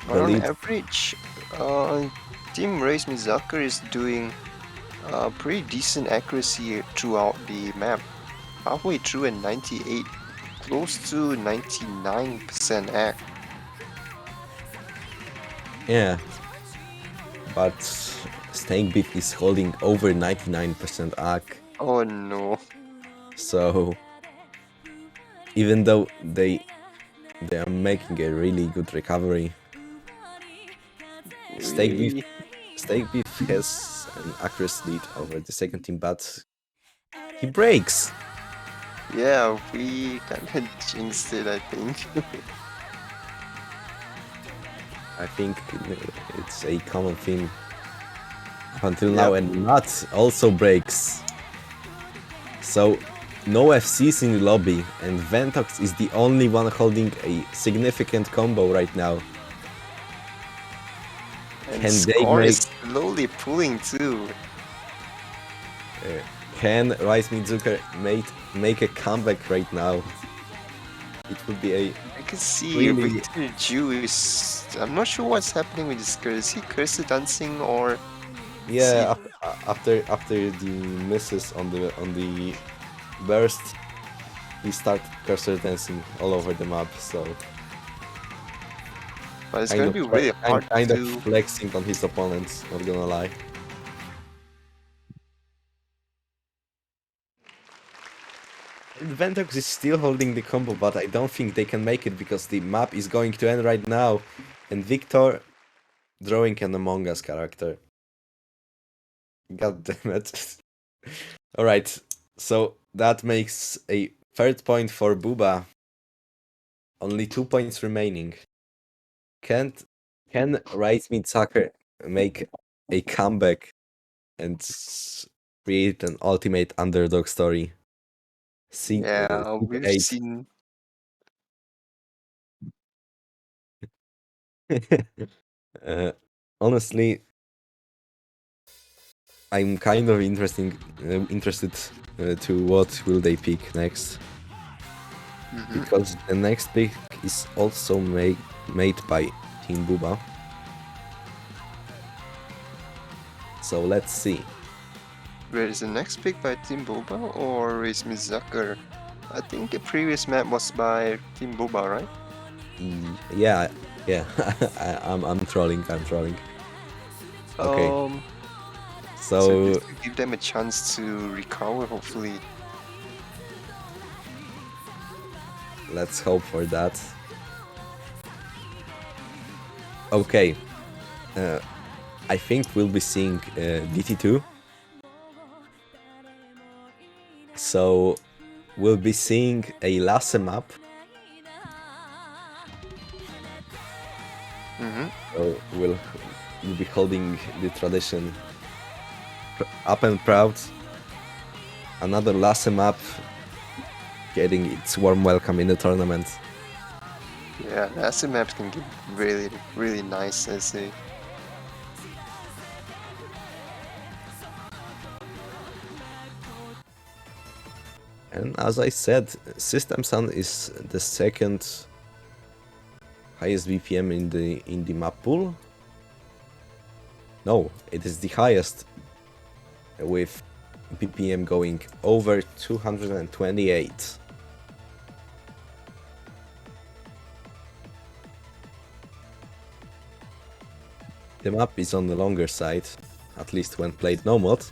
But on average, Team Reis Zucker is doing pretty decent accuracy throughout the map. Halfway through at 98, close to 99% ac. Yeah, but Snake Beef is holding over 99% AC. Oh no. So even though they are making a really good recovery, Steak Beef has an accuracy lead over the second team, but he breaks. Yeah, we kinda jinxed it, I think. I think it's a common theme up until now, and Matt also breaks. So no FCs in the lobby, and Ventox is the only one holding a significant combo right now. And Can they score make? is slowly pulling too. Can Reis Zucker make a comeback right now? It would be a. I can see really... Victor Jew is... I'm not sure what's happening with this curse. Is he cursor dancing or... Yeah, after the misses on the burst, he started cursor dancing all over the map. So, but it's going to be really hard kind to... of flexing on his opponents. Not gonna lie. Ventox is still holding the combo, but I don't think they can make it because the map is going to end right now, and Victor drawing an Among Us character. God damn it. Alright, so that makes a third point for booba. Only 2 points remaining. Can Reis Zucker make a comeback and create an ultimate underdog story? Yeah, we've seen... Honestly, I'm kind of interested to what will they pick next, because the next pick is also made by Team Booba. So let's see. Where is the next pick by Team Booba or Reis Zucker? I think the previous map was by Team Booba, right? Yeah. I'm trolling. Okay. So So this will give them a chance to recover, hopefully. let's hope for that. Okay. I think we'll be seeing DT2. So we'll be seeing a Lasse map. So we'll be holding the tradition up and proud. Another Lasse map getting its warm welcome in the tournament. Yeah, acid maps can get really, really nice as a. And as I said, System Sun is the second highest BPM in the map pool. No, it is the highest, with BPM going over 228. The map is on the longer side, at least when played no mod.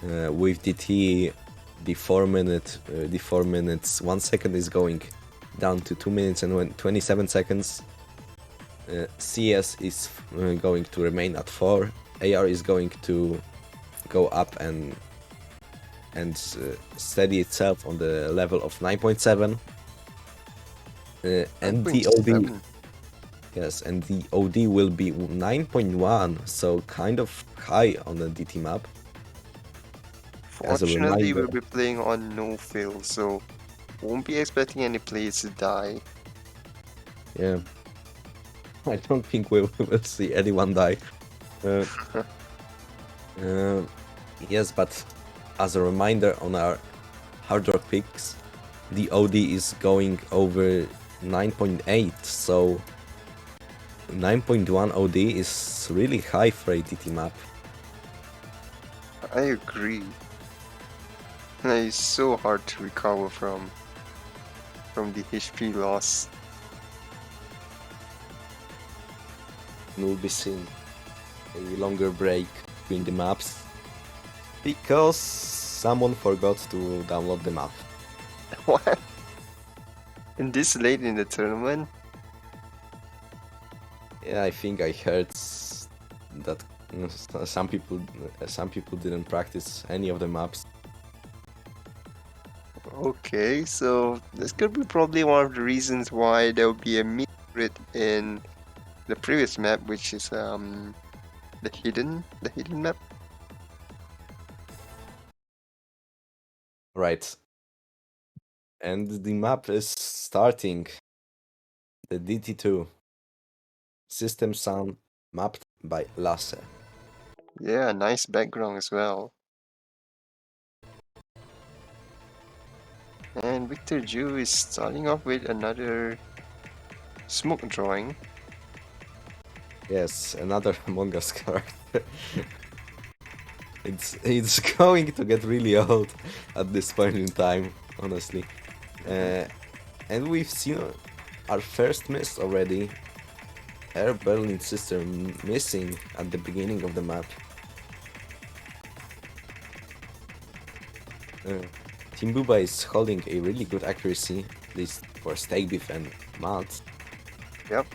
With DT, the 4 minutes 1 second is going down to 2 minutes and 27 seconds. CS is going to remain at 4. AR is going to go up and steady itself on the level of 9.7. And the OD, 9.7. yes, and the OD will be 9.1, so kind of high on the DT map. As a Fortunately, reminder, we'll be playing on no fill, so won't be expecting any players to die. yeah, I don't think we will see anyone die. Yes, but as a reminder on our hard rock picks, the OD is going over 9.8, so 9.1 OD is really high for a TT map. I agree. It's so hard to recover from the HP loss. And we'll be seeing a longer break between the maps because someone forgot to download the map. What? And this late in the tournament? Yeah, I think I heard that some people didn't practice any of the maps. Okay, so this could be probably one of the reasons why there will be a meet in the previous map, which is the hidden map. Right. And the map is starting. The DT2. System Sound mapped by Lasse. Yeah, nice background as well. And Victor Ju is starting off with another smoke drawing. Yes, another Among Us character. It's going to get really old at this point in time, honestly. And we've seen our first miss already. Air Berlin sister missing at the beginning of the map. Team Booba is holding a really good accuracy, at least for Steak Beef and Matt. Yep.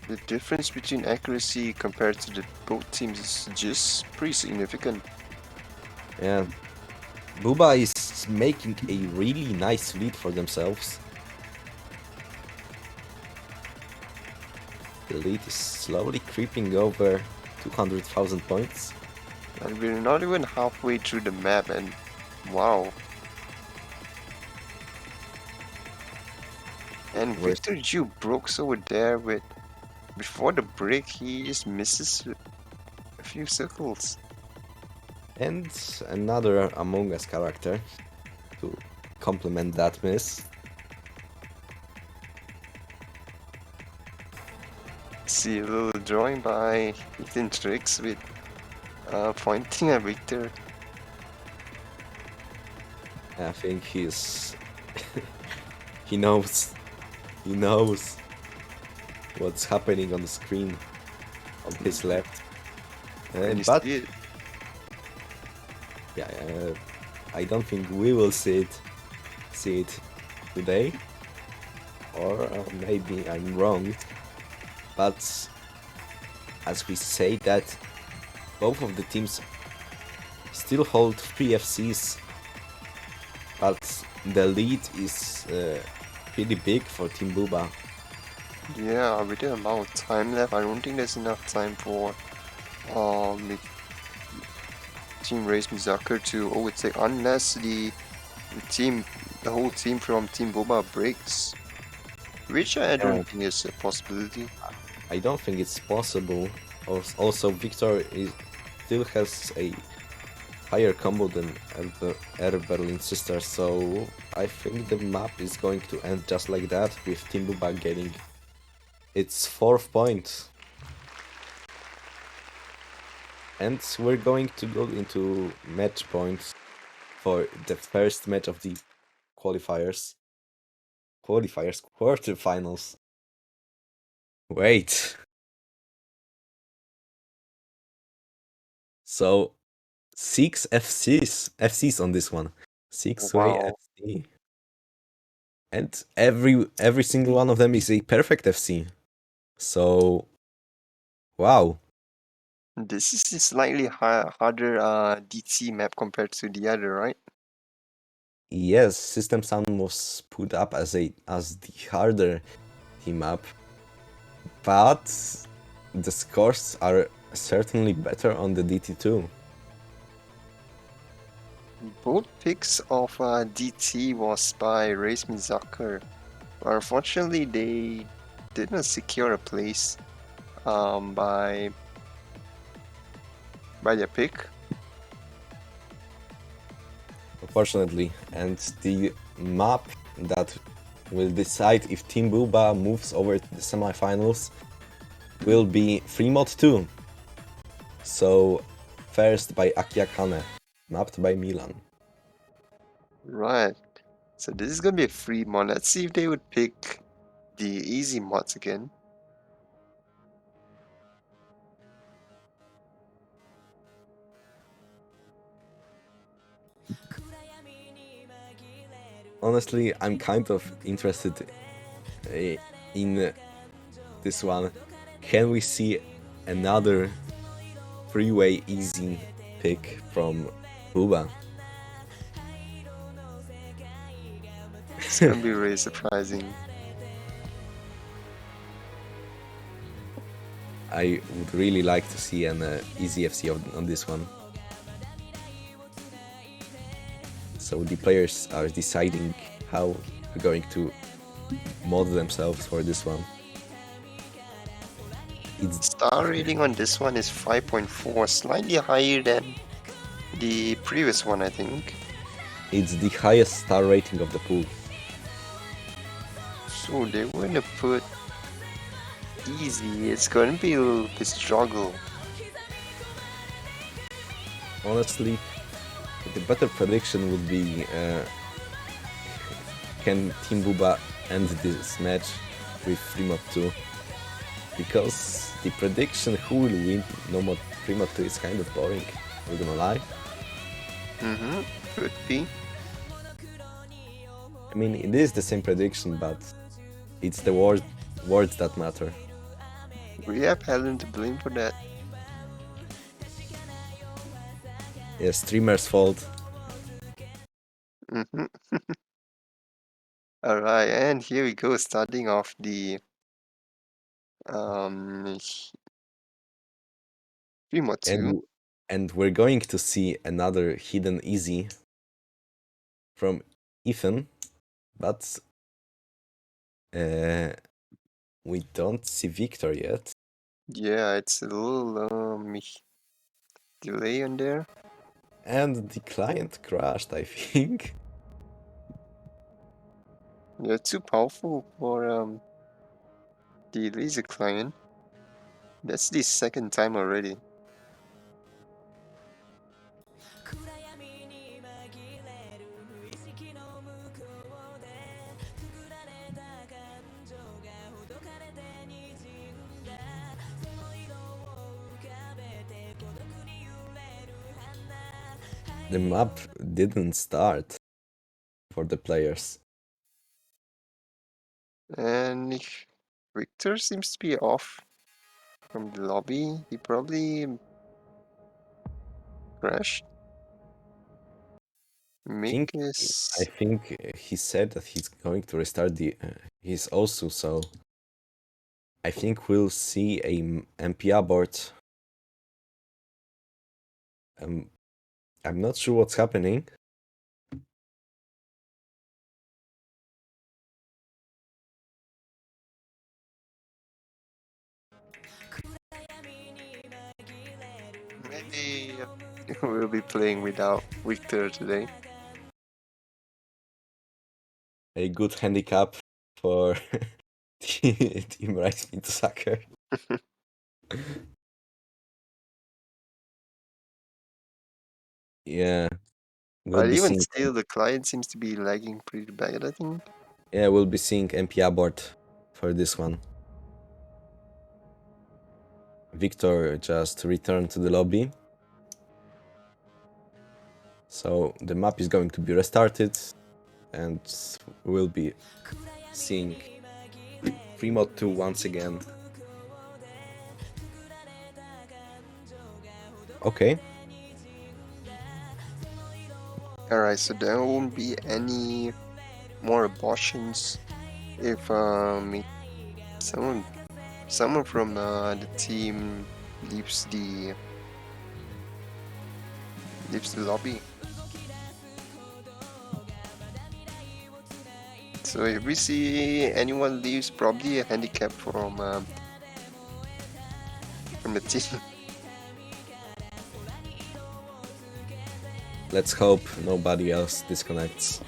The difference between accuracy compared to the both teams is just pretty significant. Yeah. Booba is making a really nice lead for themselves. The lead is slowly creeping over 200,000 points. And we're not even halfway through the map, and wow. And Where's- Victor Ju broke over there with before the break. He just misses a few circles. And another Among Us character to complement that miss. See a little drawing by Ethan Tricks with pointing at Victor. I think he's he knows what's happening on the screen on his left. When you But see it. yeah, I don't think we will see it today, or maybe I'm wrong. But as we say that both of the teams still hold 3 FCs, but the lead is pretty big for Team Booba. Yeah, with the amount of time left, I don't think there's enough time for Team Reis Zucker to overtake unless the whole team from Team Boba breaks, which I don't think is a possibility. I don't think it's possible. Also, Victor still has a higher combo than Air Berlin Sister, so I think the map is going to end just like that, with Team Booba getting its 4th point. And we're going to go into match points for the first match of the quarterfinals. Wait. So 6 FCs on this one. 6-way Wow. FC. And every single one of them is a perfect FC. So wow. This is a slightly harder DT map compared to the other, right? Yes, System Sound was put up as the harder team up, but the scores are certainly better on the DT2. Both picks of DT was by Reis Zucker. Unfortunately, they didn't secure a place by their pick. Unfortunately, and the map that will decide if Team Booba moves over to the semifinals will be Free Mod 2. So, first by Akiakane, mapped by Milan. Right. So this is gonna be a free mod. Let's see if they would pick the easy mods again. Honestly, I'm kind of interested in this one. Can we see another freeway easy pick from Booba? It's gonna be really surprising. I would really like to see an easy FC on this one. So the players are deciding how they're going to mod themselves for this one. Star rating on this one is 5.4, slightly higher than the previous one, I think. It's the highest star rating of the pool. So they were gonna put easy. It's gonna be a little bit struggle. Honestly, the better prediction would be can Team Booba end this match with Free Mod 2? Because the prediction who will win No Mod Free Mod 2 is kind of boring, I'm gonna lie. Could be. I mean, it is the same prediction, but it's the words that matter. We have Helen to blame for that. Yeah, streamer's fault. Alright, and here we go, starting off the Free Mod 2. And we're going to see another hidden easy from Ethan, but we don't see Victor yet. Yeah, it's a little delay on there. And the client crashed, I think. Yeah, too powerful for the laser client. That's the second time already. The map didn't start for the players. And Victor seems to be off from the lobby. He probably crashed. Mick I is... think he said that he's going to restart his OSU, so I think we'll see a MP abort. I'm not sure what's happening. Maybe we'll be playing without Victor today. A good handicap for Team Reis into Zucker. Yeah, we'll But be even seeing. still, the client seems to be lagging pretty bad, I think. Yeah, we'll be seeing MP abort for this one. Victor just returned to the lobby. So the map is going to be restarted and we'll be seeing free mod 2 once again. Okay. Alright, so there won't be any more abortions if someone from the team leaves the lobby. So if we see anyone leaves, probably a handicap from the team. Let's hope nobody else disconnects.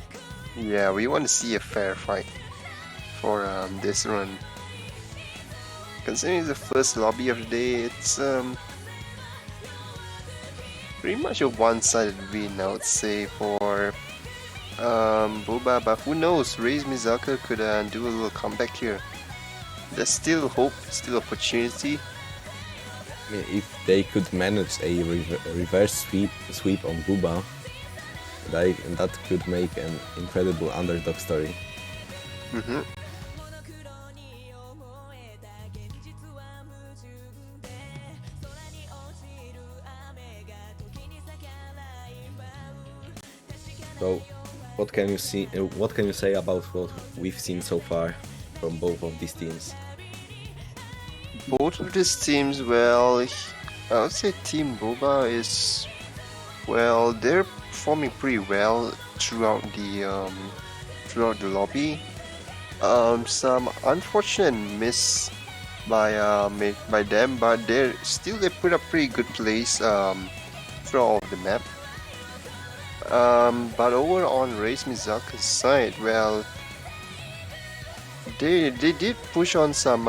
Yeah, we want to see a fair fight for this run. Considering the first lobby of the day, it's pretty much a one-sided win, I would say, for booba, but who knows, Reis Zucker could do a little comeback here. There's still hope, still opportunity. I mean, if they could manage a reverse sweep on booba, that could make an incredible underdog story. So, what can you see? What can you say about what we've seen so far from both of these teams? Both of these teams, well, I would say Team Boba is, well, they're performing pretty well throughout the lobby. Some unfortunate miss by them, but they put up pretty good plays throughout the map. But over on Reis Mizuka's side, well, they did push on some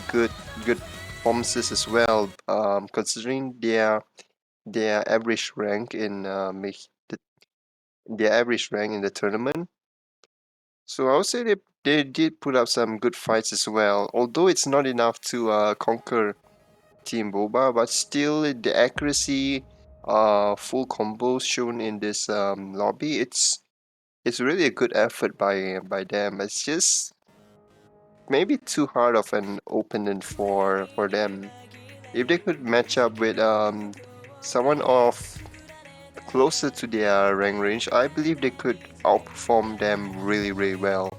good performances as well. Considering their average rank in their average rank in the tournament. So I would say they did put up some good fights as well. Although it's not enough to conquer Team Boba, but still the accuracy, full combos shown in this lobby, it's really a good effort by them. It's just maybe too hard of an opponent for them. If they could match up with someone of closer to their rank range, I believe they could outperform them really well.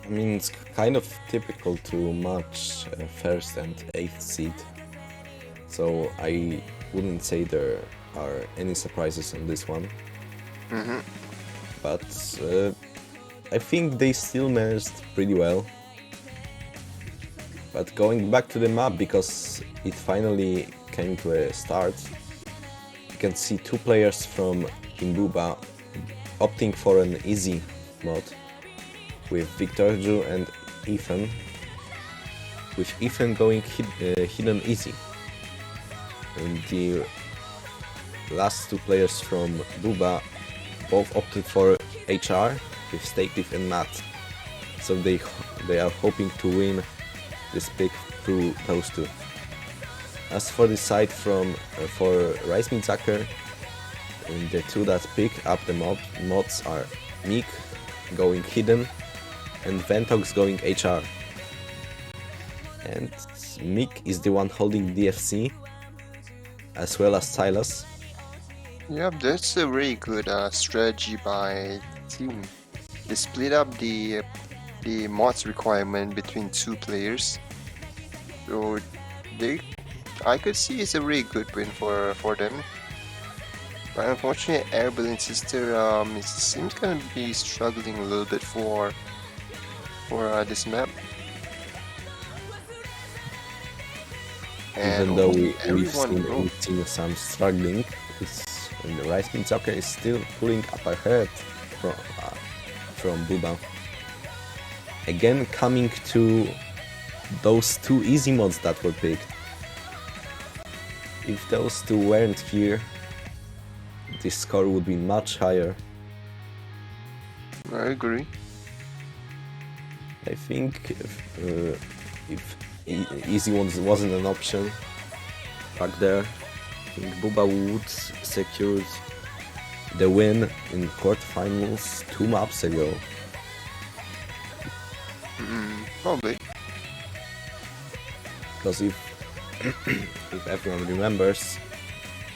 I mean, it's kind of typical to match first and 8th seed, so I wouldn't say there are any surprises on this one. But I think they still managed pretty well. But going back to the map, because it finally came to a start, you can see two players from Team Booba opting for an easy mod with Victorju and Ethan, with Ethan going hidden easy. And the last two players from Booba both opted for HR with Staketive and Matt. So they are hoping to win this pick through those two. As for the side from for Reis and Zucker, the two that pick up the mods are Meek going hidden and Ventox going HR. And Meek is the one holding DFC, as well as Silas. Yep, that's a really good strategy by team. They split up the mods requirement between two players, so I could see it's a really good win for them. But unfortunately, Airballoon Sister it seems gonna be struggling a little bit for this map. And Even though everyone we've seen some struggling, and the Reis and Zucker is still pulling up ahead from Booba. Again, coming to those two easy mods that were picked. If those two weren't here, this score would be much higher. I agree. I think if easy ones wasn't an option back there, I think Booba would secured the win in quarterfinals 2 maps ago. Probably. Because if everyone remembers,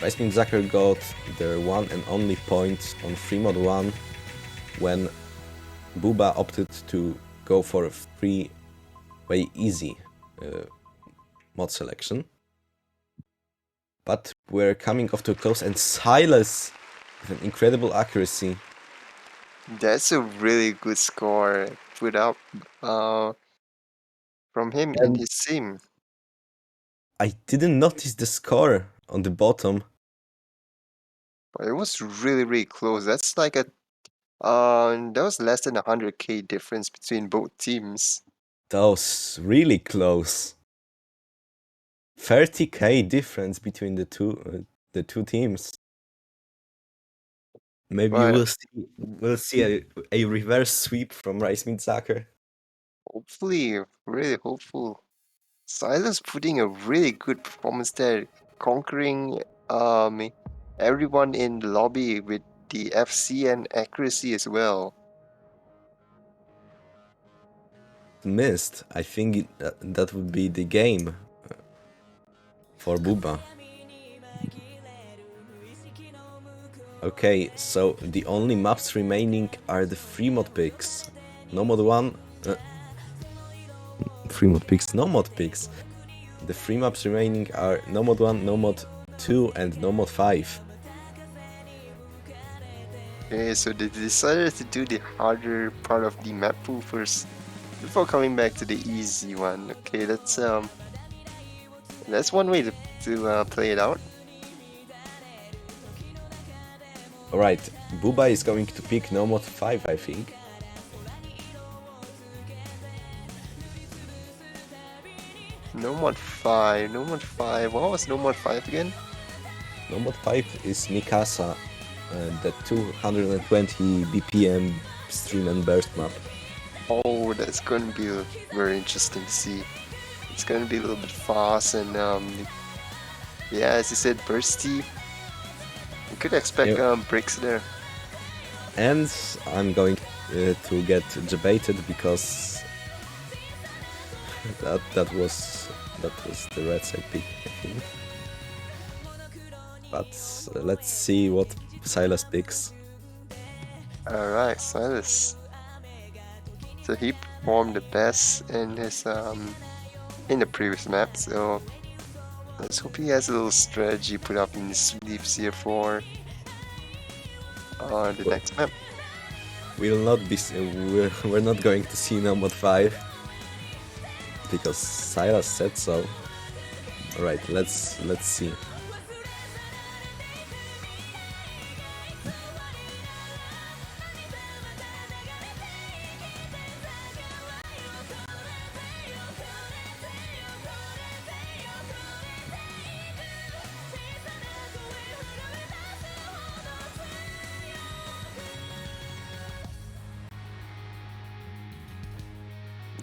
Reis and Zucker got their one and only point on free mod 1 when Booba opted to go for a free-way easy mod selection. But we're coming off to a close, and Silas with an incredible accuracy. That's a really good score put up from him and his team. I didn't notice the score on the bottom. But it was really close. That's like a that was less than 100k difference between both teams. That was really close. 30k difference between the two teams. Maybe But we'll see a reverse sweep from Reis and Zucker. hopefully, really hopeful. Silas putting a really good performance there, conquering everyone in the lobby with the FC and accuracy as well. Missed. I think that would be the game for Booba. Okay, so the only maps remaining are the free mod picks. No mod 1. Free mod picks, no mod picks. The free maps remaining are no mod 1, no mod 2, and no mod 5. Okay, so they decided to do the harder part of the map pool first before coming back to the easy one. Okay, that's one way to play it out. Alright, Booba is going to pick no mod 5, I think. No mod 5, no mod 5. What was no mod 5 again? No mod 5 is Mikasa, the 220 BPM stream and burst map. Oh, that's going to be very interesting to see. It's going to be a little bit fast and yeah, as you said, bursty. You could expect breaks there. And I'm going to get debated because that was the red side pick, I think. But let's see what Silas picks. Alright, Silas. So he performed the best in his in the previous map, so let's hope he has a little strategy put up in his sleeves here for the next map. We're not going to see no mod 5 because Silas said so. Alright, let's see.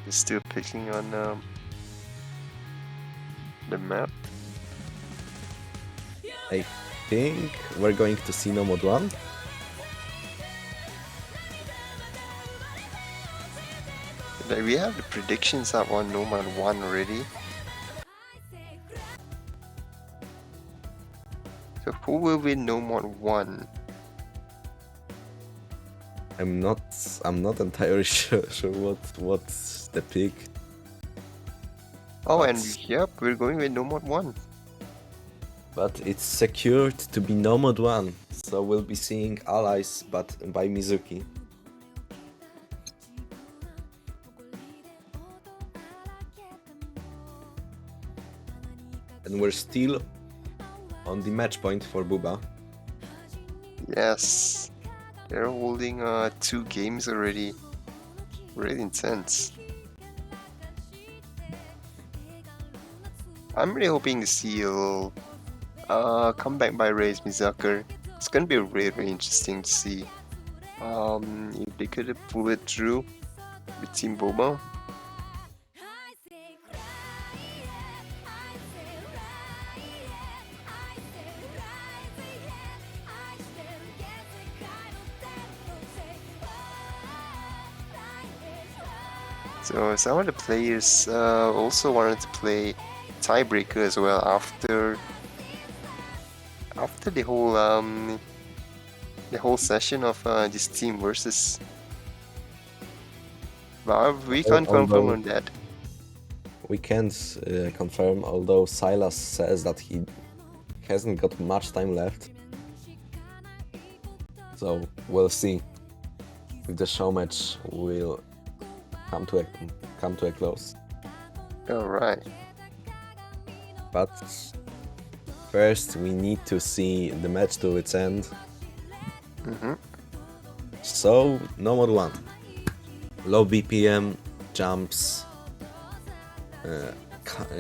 It's still picking on the map. I think we're going to see No Mode 1. Like, we have the predictions up on No Mode 1 already. So who will win No Mode 1? I'm not entirely sure what's the pick. Oh, and But- yep, we're going with No Mode 1. But it's secured to be No Mode 1, so we'll be seeing Allies but by Mizuki. And we're still on the match point for booba. Yes, they're holding 2 games already. Really intense. I'm really hoping to see a little comeback by Reis Zucker. It's gonna be really interesting to see if they could pull it through with Team Boba. So some of the players also wanted to play tiebreaker as well after the whole session of this team versus. But we can't confirm on that. We can't confirm, although Silas says that he hasn't got much time left. So we'll see if the show match will come to a close. All right. But first we need to see the match to its end. So No Mode 1. Low BPM, jumps,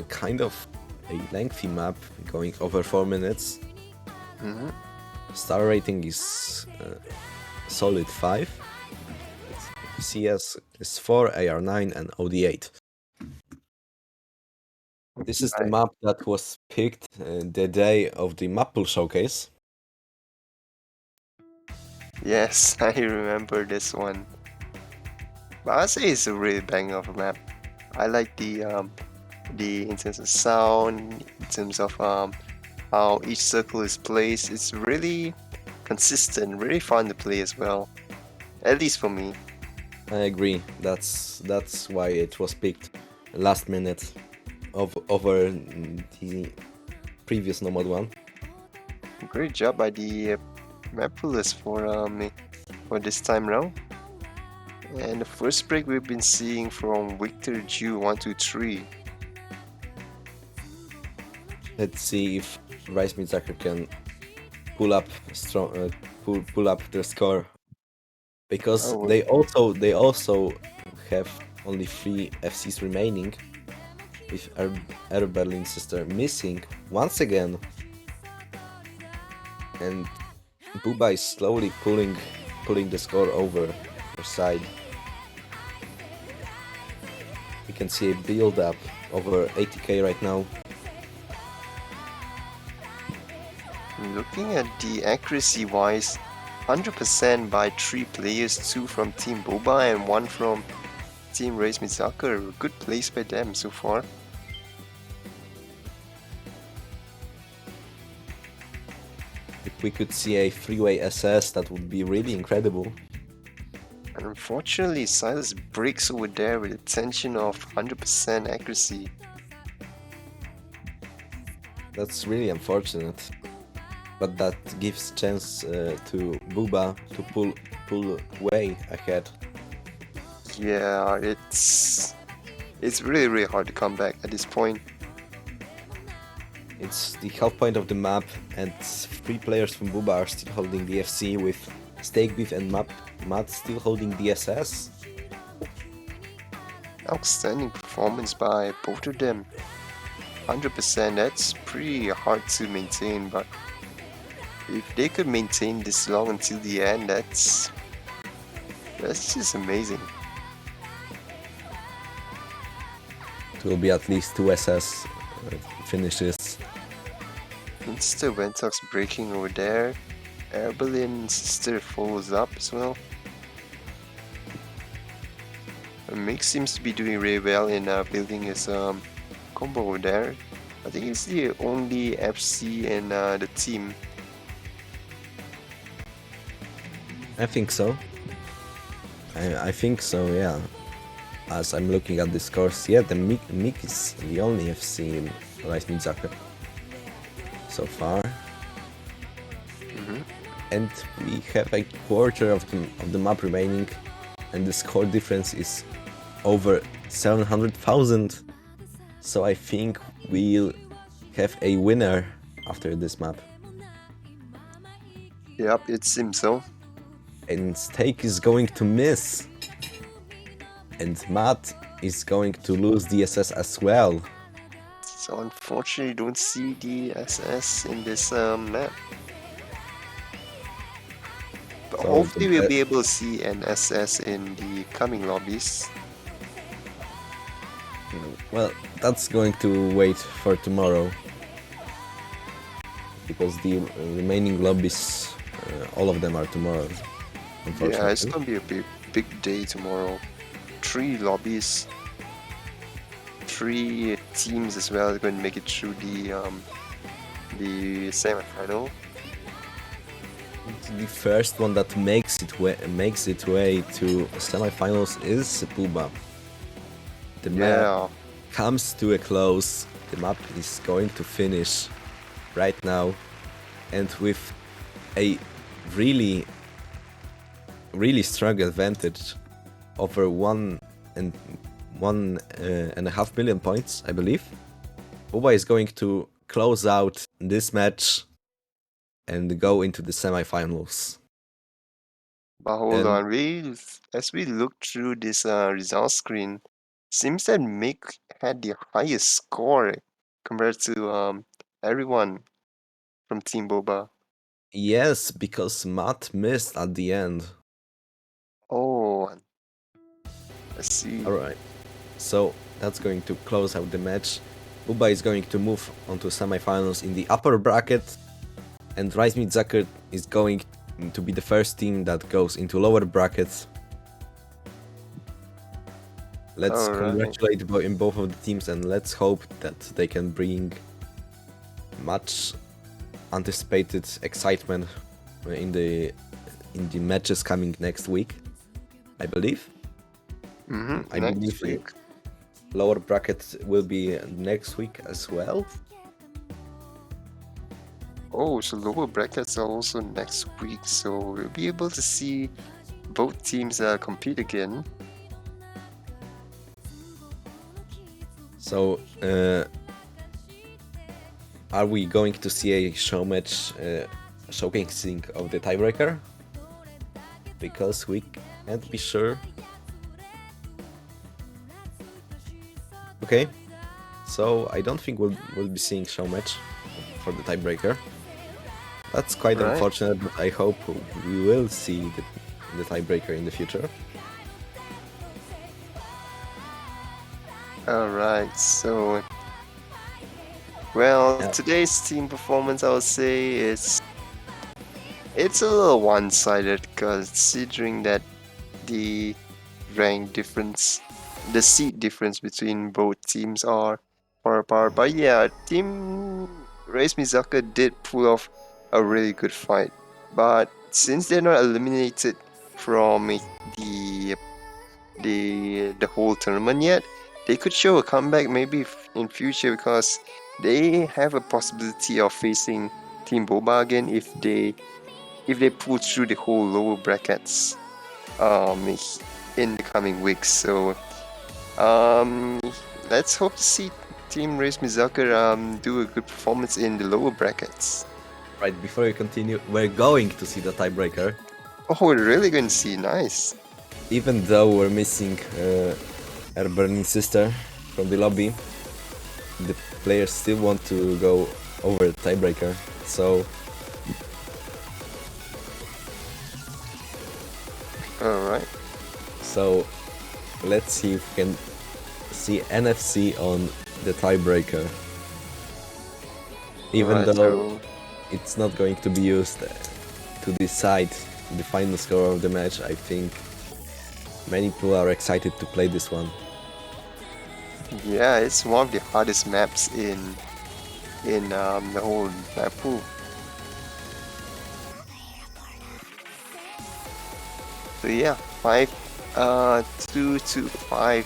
kind of a lengthy map going over 4 minutes. Star rating is solid 5. CS is 4, AR 9 and OD 8. This is the map that was picked the day of the map pool showcase. Yes, I remember this one. But I'd say it's a really bang of a map. I like the in terms of sound, in terms of how each circle is placed. It's really consistent, really fun to play as well. At least for me. I agree. That's why it was picked last minute over the previous No Mode 1. Great job by the map pullers for this time round. And the first break we've been seeing from Victor Jew 123. Let's see if Reis Zucker can pull up pull up their score, because they also have only 3 FCs remaining, with Air Berlin sister missing once again, and booba is slowly pulling the score over her side. We can see a build up over 80k right now. Looking at the accuracy wise, 100% by 3 players, 2 from Team Boba and 1 from Team Reis Zucker. Good place by them so far. If we could see a 3-way SS, that would be really incredible. And unfortunately, Silas breaks over there with a tension of 100% accuracy. That's really unfortunate, but that gives chance to booba to pull way ahead. Yeah, it's really hard to come back at this point. It's the half point of the map, and 3 players from booba are still holding the FC, with Steak Beef and Matt still holding the SS. Outstanding performance by both of them. 100%, that's pretty hard to maintain, but if they could maintain this long until the end, that's just amazing. It will be at least 2 SS finishes. Mr. Ventox breaking over there. Airballoon Sister follows up as well. Mix seems to be doing really well in building his combo over there. I think he's the only FC in the team. I think so. I think so, yeah. As I'm looking at this course, yeah, the Mick is the only FC in Reis Zucker so far. And we have a quarter of the map remaining, and the score difference is over 700,000. So I think we'll have a winner after this map. Yep, it seems so. And Steak is going to miss. And Matt is going to lose the SS as well. So unfortunately, don't see the SS in this map. But So hopefully we'll be able to see an SS in the coming lobbies. Well, that's going to wait for tomorrow. Because the remaining lobbies, all of them are tomorrow. Yeah, it's gonna be a big day tomorrow. 3 lobbies, 3 teams as well are going to make it through the semi-final. The first one that makes its way to semi-finals is booba. The map comes to a close. The map is going to finish right now, and with a really strong advantage over 1.5 million points, I believe. booba is going to close out this match and go into the semi-finals. But hold on, as we look through this results screen, seems that Mick had the highest score compared to everyone from Team Boba. Yes, because Matt missed at the end. Oh, I see. Alright, so that's going to close out the match. booba is going to move on to semi-finals in the upper bracket, and Reis Zucker is going to be the first team that goes into lower brackets. Let's congratulate in both of the teams, and let's hope that they can bring much anticipated excitement in the matches coming next week, I believe. I next believe week. Lower bracket will be next week as well. Oh, so lower brackets are also next week, so we'll be able to see both teams compete again. So, are we going to see a show match showcasing of the tiebreaker? Because we can't be sure. Okay, so I don't think we'll be seeing show match for the tiebreaker. That's quite unfortunate, but I hope we will see the tiebreaker in the future. Alright, so well, today's team performance, I would say it's a little one-sided, considering that the rank difference, the seed difference between both teams are far apart. But yeah, Team Reis Zucker did pull off a really good fight. But since they're not eliminated from the whole tournament yet, they could show a comeback maybe in future, because they have a possibility of facing Team Boba again if they pull through the whole lower brackets in the coming weeks. So let's hope to see Team Reis Zucker do a good performance in the lower brackets. Right, before you continue, we're going to see the tiebreaker. Oh, we're really going to see. Nice. Even though we're missing our burning sister from the lobby, the players still want to go over the tiebreaker. So Alright. So let's see if we can see NFC on the tiebreaker. Even Alright, though it's not going to be used to decide the final score of the match, I think many people are excited to play this one. yeah, it's one of the hardest maps in the whole map pool. So yeah, 2-5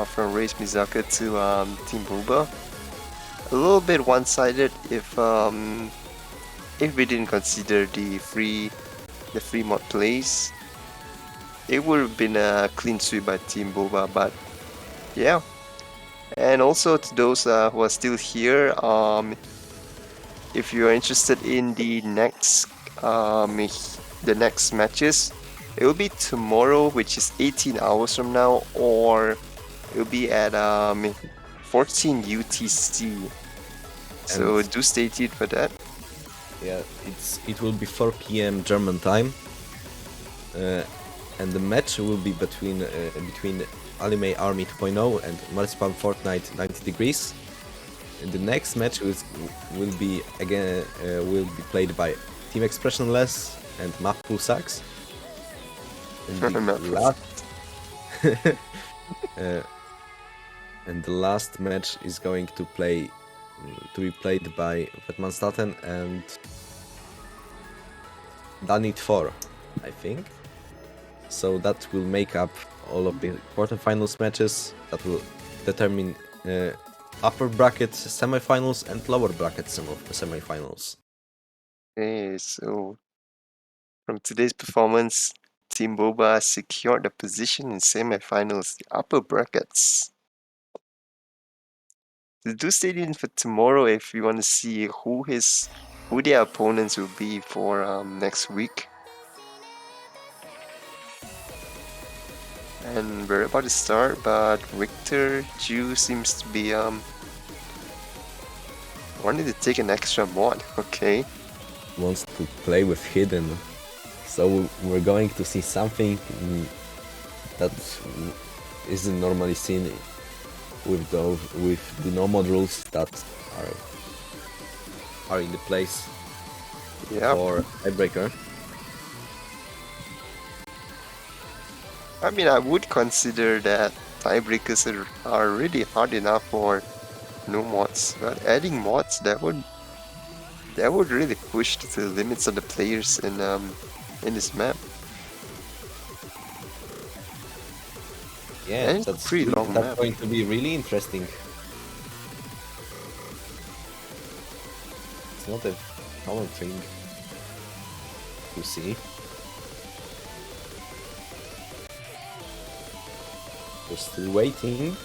from Reis Mizaka to Team Booba. A little bit one-sided if we didn't consider the free mod plays. It would have been a clean sweep by Team Booba, but yeah. And also to those who are still here, if you are interested in the next matches, it will be tomorrow, which is 18 hours from now, or it will be at 14 UTC. So And do stay tuned for that. yeah, it will be 4 p.m. German time, and the match will be between Anime Army 2.0 and Marzipan Fortnite 90 Degrees. And the next match will be played by Team Expressionless and Mappool Sax. And the last match is going to be played by Vetmanstaten and Danit 4, I think. So that will make up all of the quarterfinals matches that will determine upper bracket semifinals and lower bracket semifinals. Okay, so from today's performance, Team Boba secured a position in semifinals, the upper brackets. So do stay tuned for tomorrow if you want to see who their opponents will be for next week. And we're about to start, but Victor Ju seems to be wanting to take an extra mod. Okay. Wants to play with hidden, so we're going to see something that isn't normally seen with the normal rules that are in the place for tiebreaker. I mean, I would consider that tiebreakers are really hard enough for no mods, but adding mods that would really push the limits of the players in this map. Yeah, and it's that's pretty long map. That's going to be really interesting. It's not a common thing to see. We're still waiting.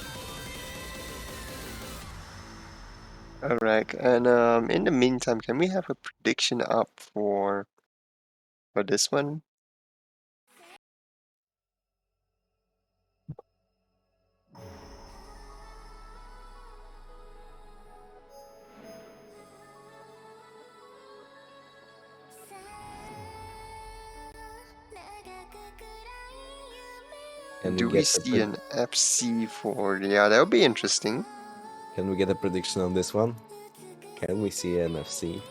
Alright, and in the meantime, can we have a prediction up for this one? Do we see an FC for... Yeah, that would be interesting. Can we get a prediction on this one? Can we see an FC?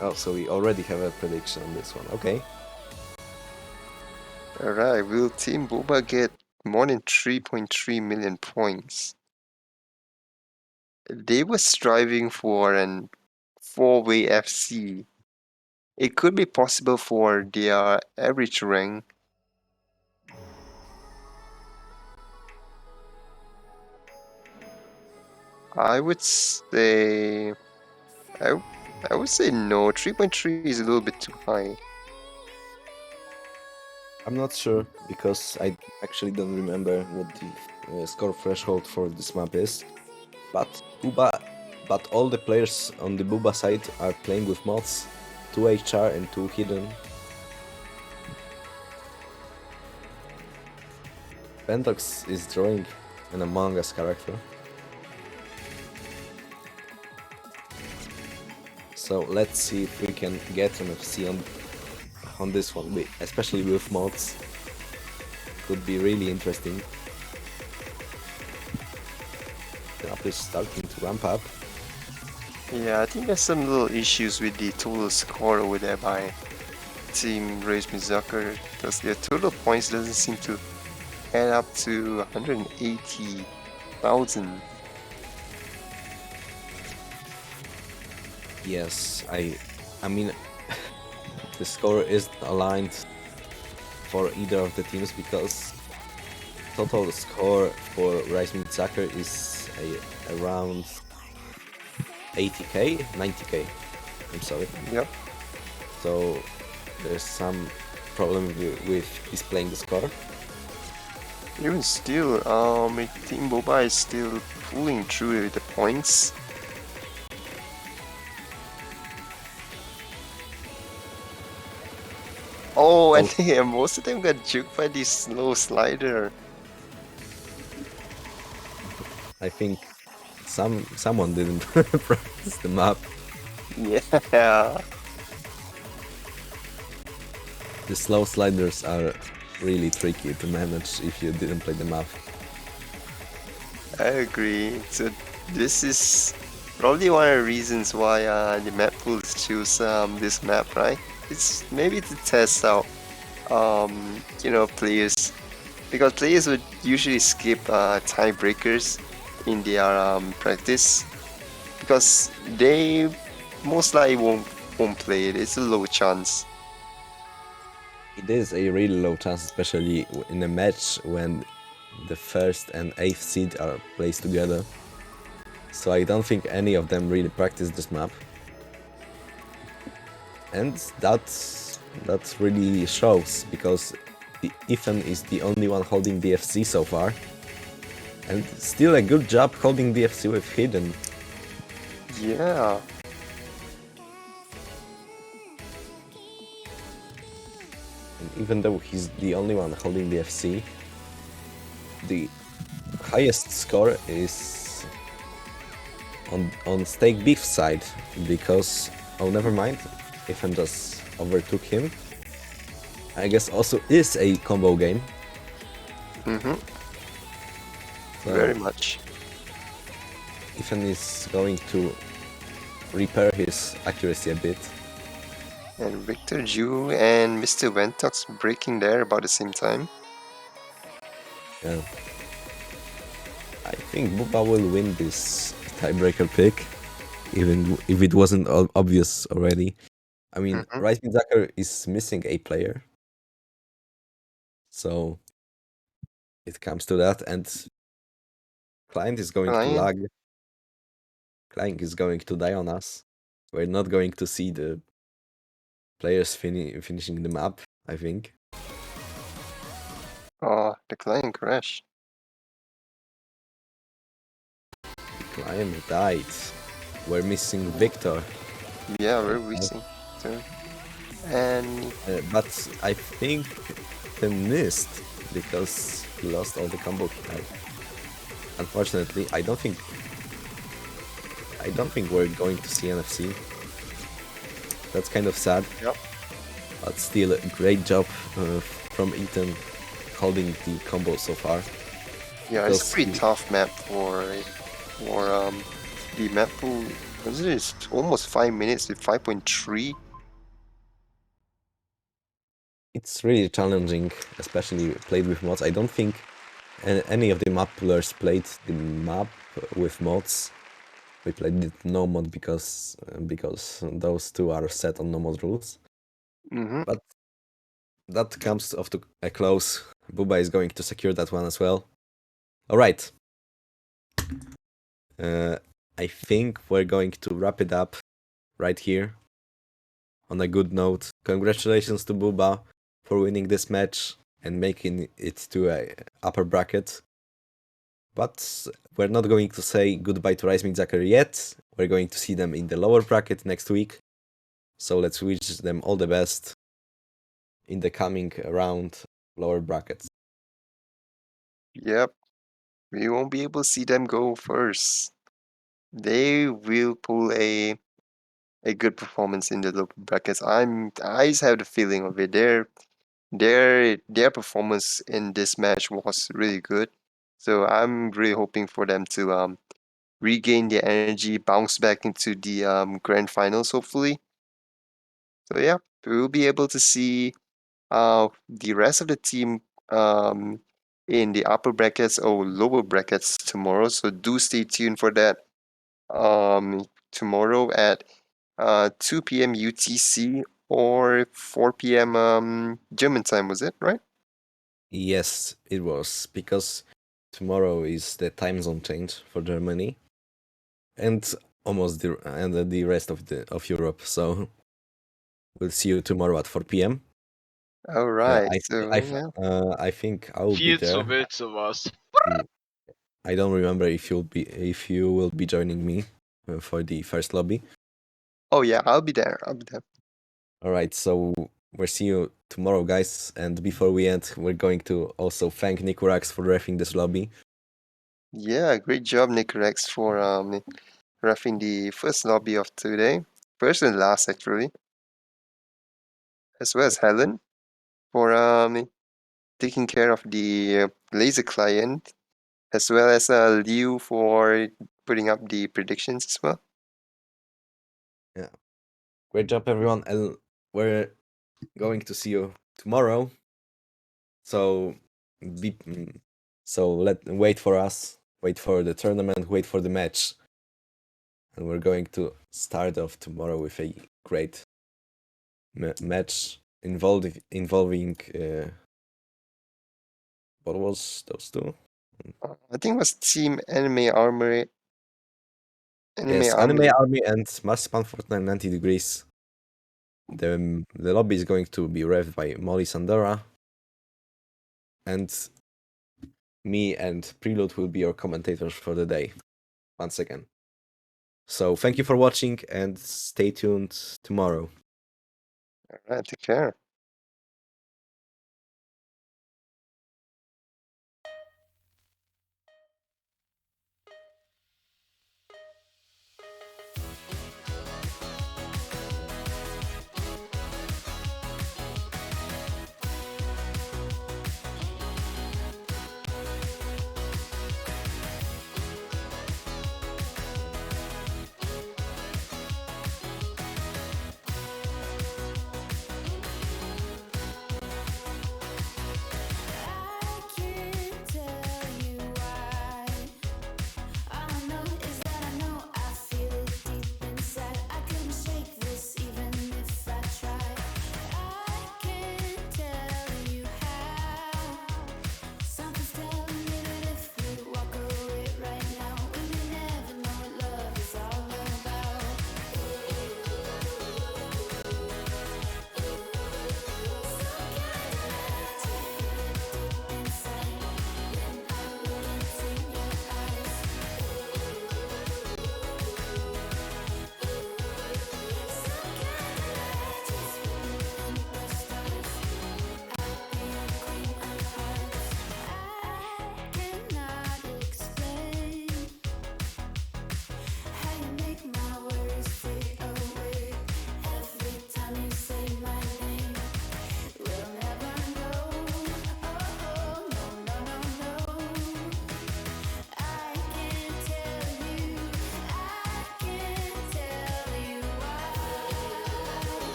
Oh, so we already have a prediction on this one. Okay. Alright, will Team Boba get more than 3.3 million points? They were striving for an 4-way FC. It could be possible for their average rank. I would say... I would say no. 3.3 is a little bit too high. I'm not sure because I actually don't remember what the score threshold for this map is. But all the players on the booba side are playing with mods, 2 HR and 2 hidden. Pentox is drawing an Among Us character. So let's see if we can get an FC on this one, especially with mods. Could be really interesting. The map is starting to ramp up. Yeah, I think there's some little issues with the total score over there by Team Reis Zucker, because their total points doesn't seem to add up to 180,000. Yes, I mean, the score isn't aligned for either of the teams because total score for Reis Zucker is around 80k, 90k. I'm sorry. Yep. So there's some problem with displaying the score. Even still, Team Boba is still pulling through the points. Oh, and yeah, most of them got juked by this slow slider. I think someone didn't practice the map. Yeah. The slow sliders are really tricky to manage if you didn't play the map. I agree. So this is probably one of the reasons why the map pools choose this map, right? It's maybe to test out, players, because players would usually skip tiebreakers in their practice because they most likely won't play it. It's a low chance. It is a really low chance, especially in a match when the 1st and 8th seed are placed together. So I don't think any of them really practice this map. And that really shows, because Ethan is the only one holding the FC so far. And still a good job holding the FC with hidden. Yeah. And even though he's the only one holding the FC, the highest score is on Steak Beef side, because, oh, never mind, Ethan just overtook him. I guess also is a combo game. Mm-hmm. So Very much. Ethan is going to repair his accuracy a bit. And Victor Ju and Mr. Ventox breaking there about the same time. Yeah. I think booba will win this tiebreaker pick, even if it wasn't obvious already. I mean, Reis Zucker is missing a player, so it comes to that, and client is going to lag. Client is going to die on us. We're not going to see the players finishing the map, I think. Oh, the client crashed. The client died. We're missing Victor. Yeah, we're missing too. And But I think he missed because he lost all the combo he had. Unfortunately, I don't think we're going to see NFC. That's kind of sad. Yep. But still, a great job from Ethan holding the combo so far. yeah, it's a pretty tough map for the map pool. It's almost 5 minutes with 5.3. It's really challenging, especially played with mods. I don't think any of the map pullers played the map with mods. We played it no mod because those two are set on no mod rules. Mm-hmm. But that comes off to a close. Booba is going to secure that one as well. All right. I think we're going to wrap it up right here on a good note. Congratulations to Booba. for winning this match and making it to a upper bracket. But we're not going to say goodbye to Reis and Zucker yet. We're going to see them in the lower bracket next week. So let's wish them all the best in the coming round lower brackets. Yep. We won't be able to see them go first. They will pull a good performance in the lower brackets. I just have the feeling of it. Their performance in this match was really good. So I'm really hoping for them to regain their energy, bounce back into the grand finals hopefully. So yeah, we'll be able to see the rest of the team um, in the upper brackets or lower brackets tomorrow. So do stay tuned for that tomorrow at 2 p.m. UTC or 4 p.m. German time, was it, right? Yes, it was, because tomorrow is the time zone change for Germany and almost the rest of Europe. So we'll see you tomorrow at 4 p.m. All right. So yeah. I think I will be Viel zu there. wild sowas. I don't remember if you will be joining me for the first lobby. Oh yeah, I'll be there. I'll be there. All right, so we'll see you tomorrow, guys. And before we end, we're going to also thank Nikurax for refing this lobby. Yeah, great job, Nikurax, for reffing the first lobby of today, first and last actually, as well as Helen for taking care of the laser client, as well as Liu for putting up the predictions as well. Yeah, great job, everyone, and we're going to see you tomorrow. So wait for us, wait for the tournament, wait for the match, and we're going to start off tomorrow with a great match involving what was those two? I think it was Team Anime Armory. Yes, Anime Army and Marzipan Fortnite 90 Degrees. The lobby is going to be revved by Molly Sandora, and me and Prelude will be your commentators for the day, once again. So thank you for watching, and stay tuned tomorrow. All right, take care.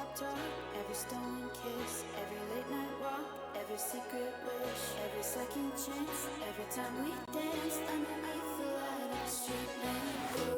rooftop talk, every stolen kiss, every late night walk, every secret wish, every second chance, every time we dance underneath the light of the street lamp.